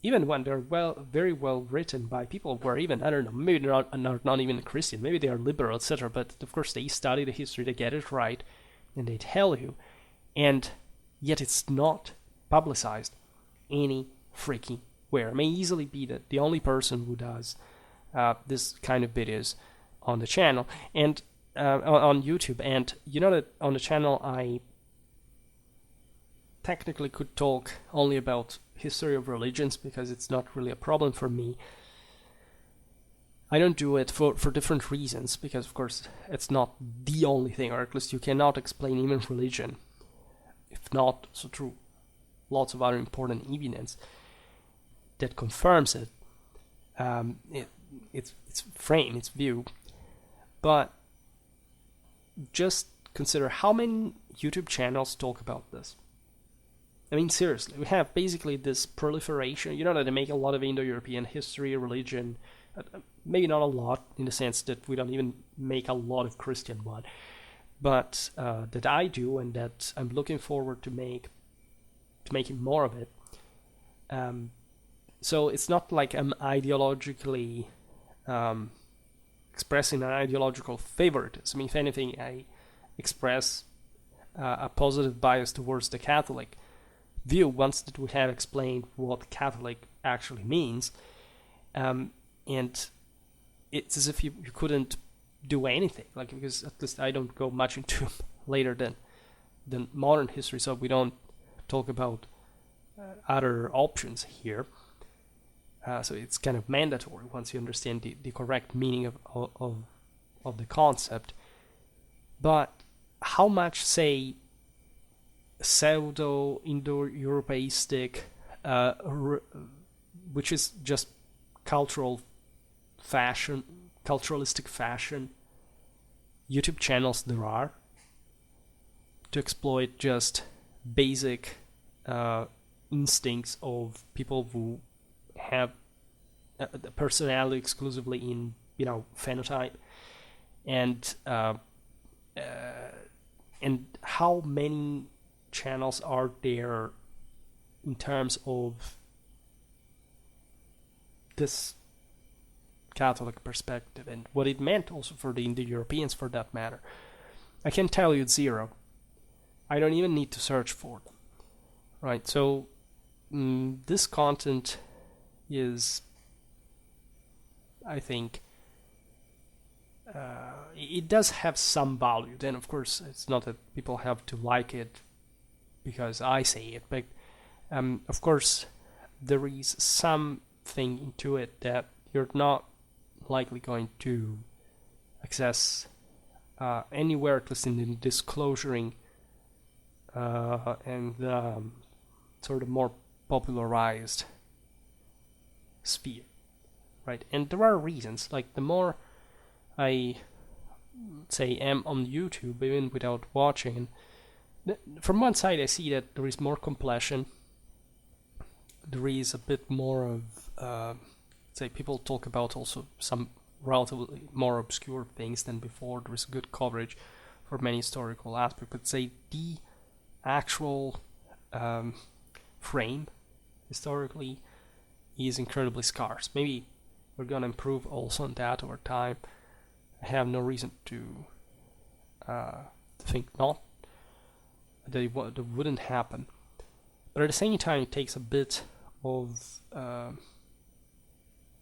even when they're very well written by people who are even, maybe they're not even Christian, maybe they are liberal, etc. But of course they study the history, they get it right, and they tell you, and yet it's not publicized any freaking where. I may easily be the only person who does this kind of videos on the channel, and on YouTube, and you know that on the channel I technically could talk only about history of religions because it's not really a problem for me. I don't do it for different reasons, because of course it's not the only thing, or at least you cannot explain even religion if not so through lots of other important evidence that confirms it, its frame, its view. But just consider how many YouTube channels talk about this. I mean, seriously, we have basically this proliferation. You know that they make a lot of Indo-European history, religion, maybe not a lot, in the sense that we don't even make a lot of Christian one, but that I do, and that I'm looking forward to making more of it. So it's not like I'm ideologically expressing an ideological favoritism. If anything, I express a positive bias towards the Catholic view once that we have explained what Catholic actually means. And it's as if you couldn't do anything, like, because at least I don't go much into later than modern history, so we don't talk about other options here. So it's kind of mandatory once you understand the correct meaning of the concept. But how much, say, pseudo-Indo-Europeistic, which is just culturalistic fashion, YouTube channels there are to exploit just basic instincts of people who have a personality exclusively in, phenotype, and how many channels are there in terms of this Catholic perspective and what it meant also for the Indo-Europeans, for that matter. I can tell you it's zero. I don't even need to search for them. Right, so this content is, I think, it does have some value. Then, of course, it's not that people have to like it because I say it, but of course, there is something into it that you're not likely going to access anywhere, at least in the disclosuring and sort of more popularized sphere, right? And there are reasons. Like, the more I say am on YouTube, even without watching, from one side I see that there is more completion. There is a bit more of say, people talk about also some relatively more obscure things than before. There is good coverage for many historical aspects, but say the actual frame historically is incredibly scarce. Maybe we're gonna improve also on that over time. I have no reason to think not, that it wouldn't happen. But at the same time, it takes a bit of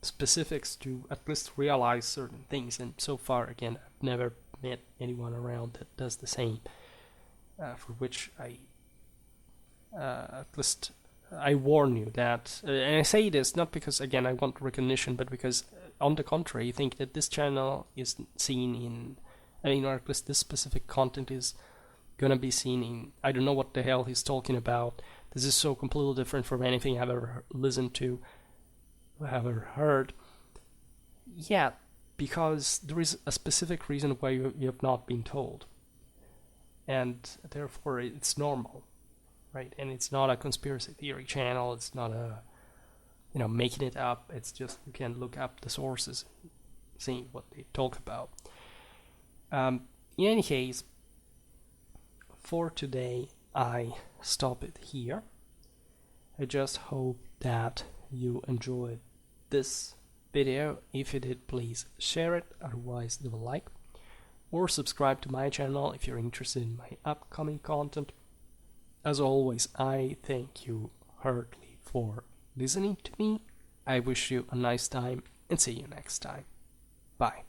specifics to at least realize certain things. And so far, again, I've never met anyone around that does the same, for which at least I warn you that, and I say this not because, again, I want recognition, but because, on the contrary, I think that this channel is seen in, or at least this specific content is gonna be seen in, I don't know what the hell he's talking about. This is so completely different from anything I've ever listened to, ever heard. Yeah, because there is a specific reason why you have not been told. And therefore it's normal, right? And it's not a conspiracy theory channel, it's not a, making it up. It's just, you can look up the sources and see what they talk about. In any case, for today, I stop it here. I just hope that you enjoyed this video. If you did, please share it, otherwise leave a like, or subscribe to my channel if you're interested in my upcoming content. As always, I thank you heartily for listening to me. I wish you a nice time and see you next time. Bye.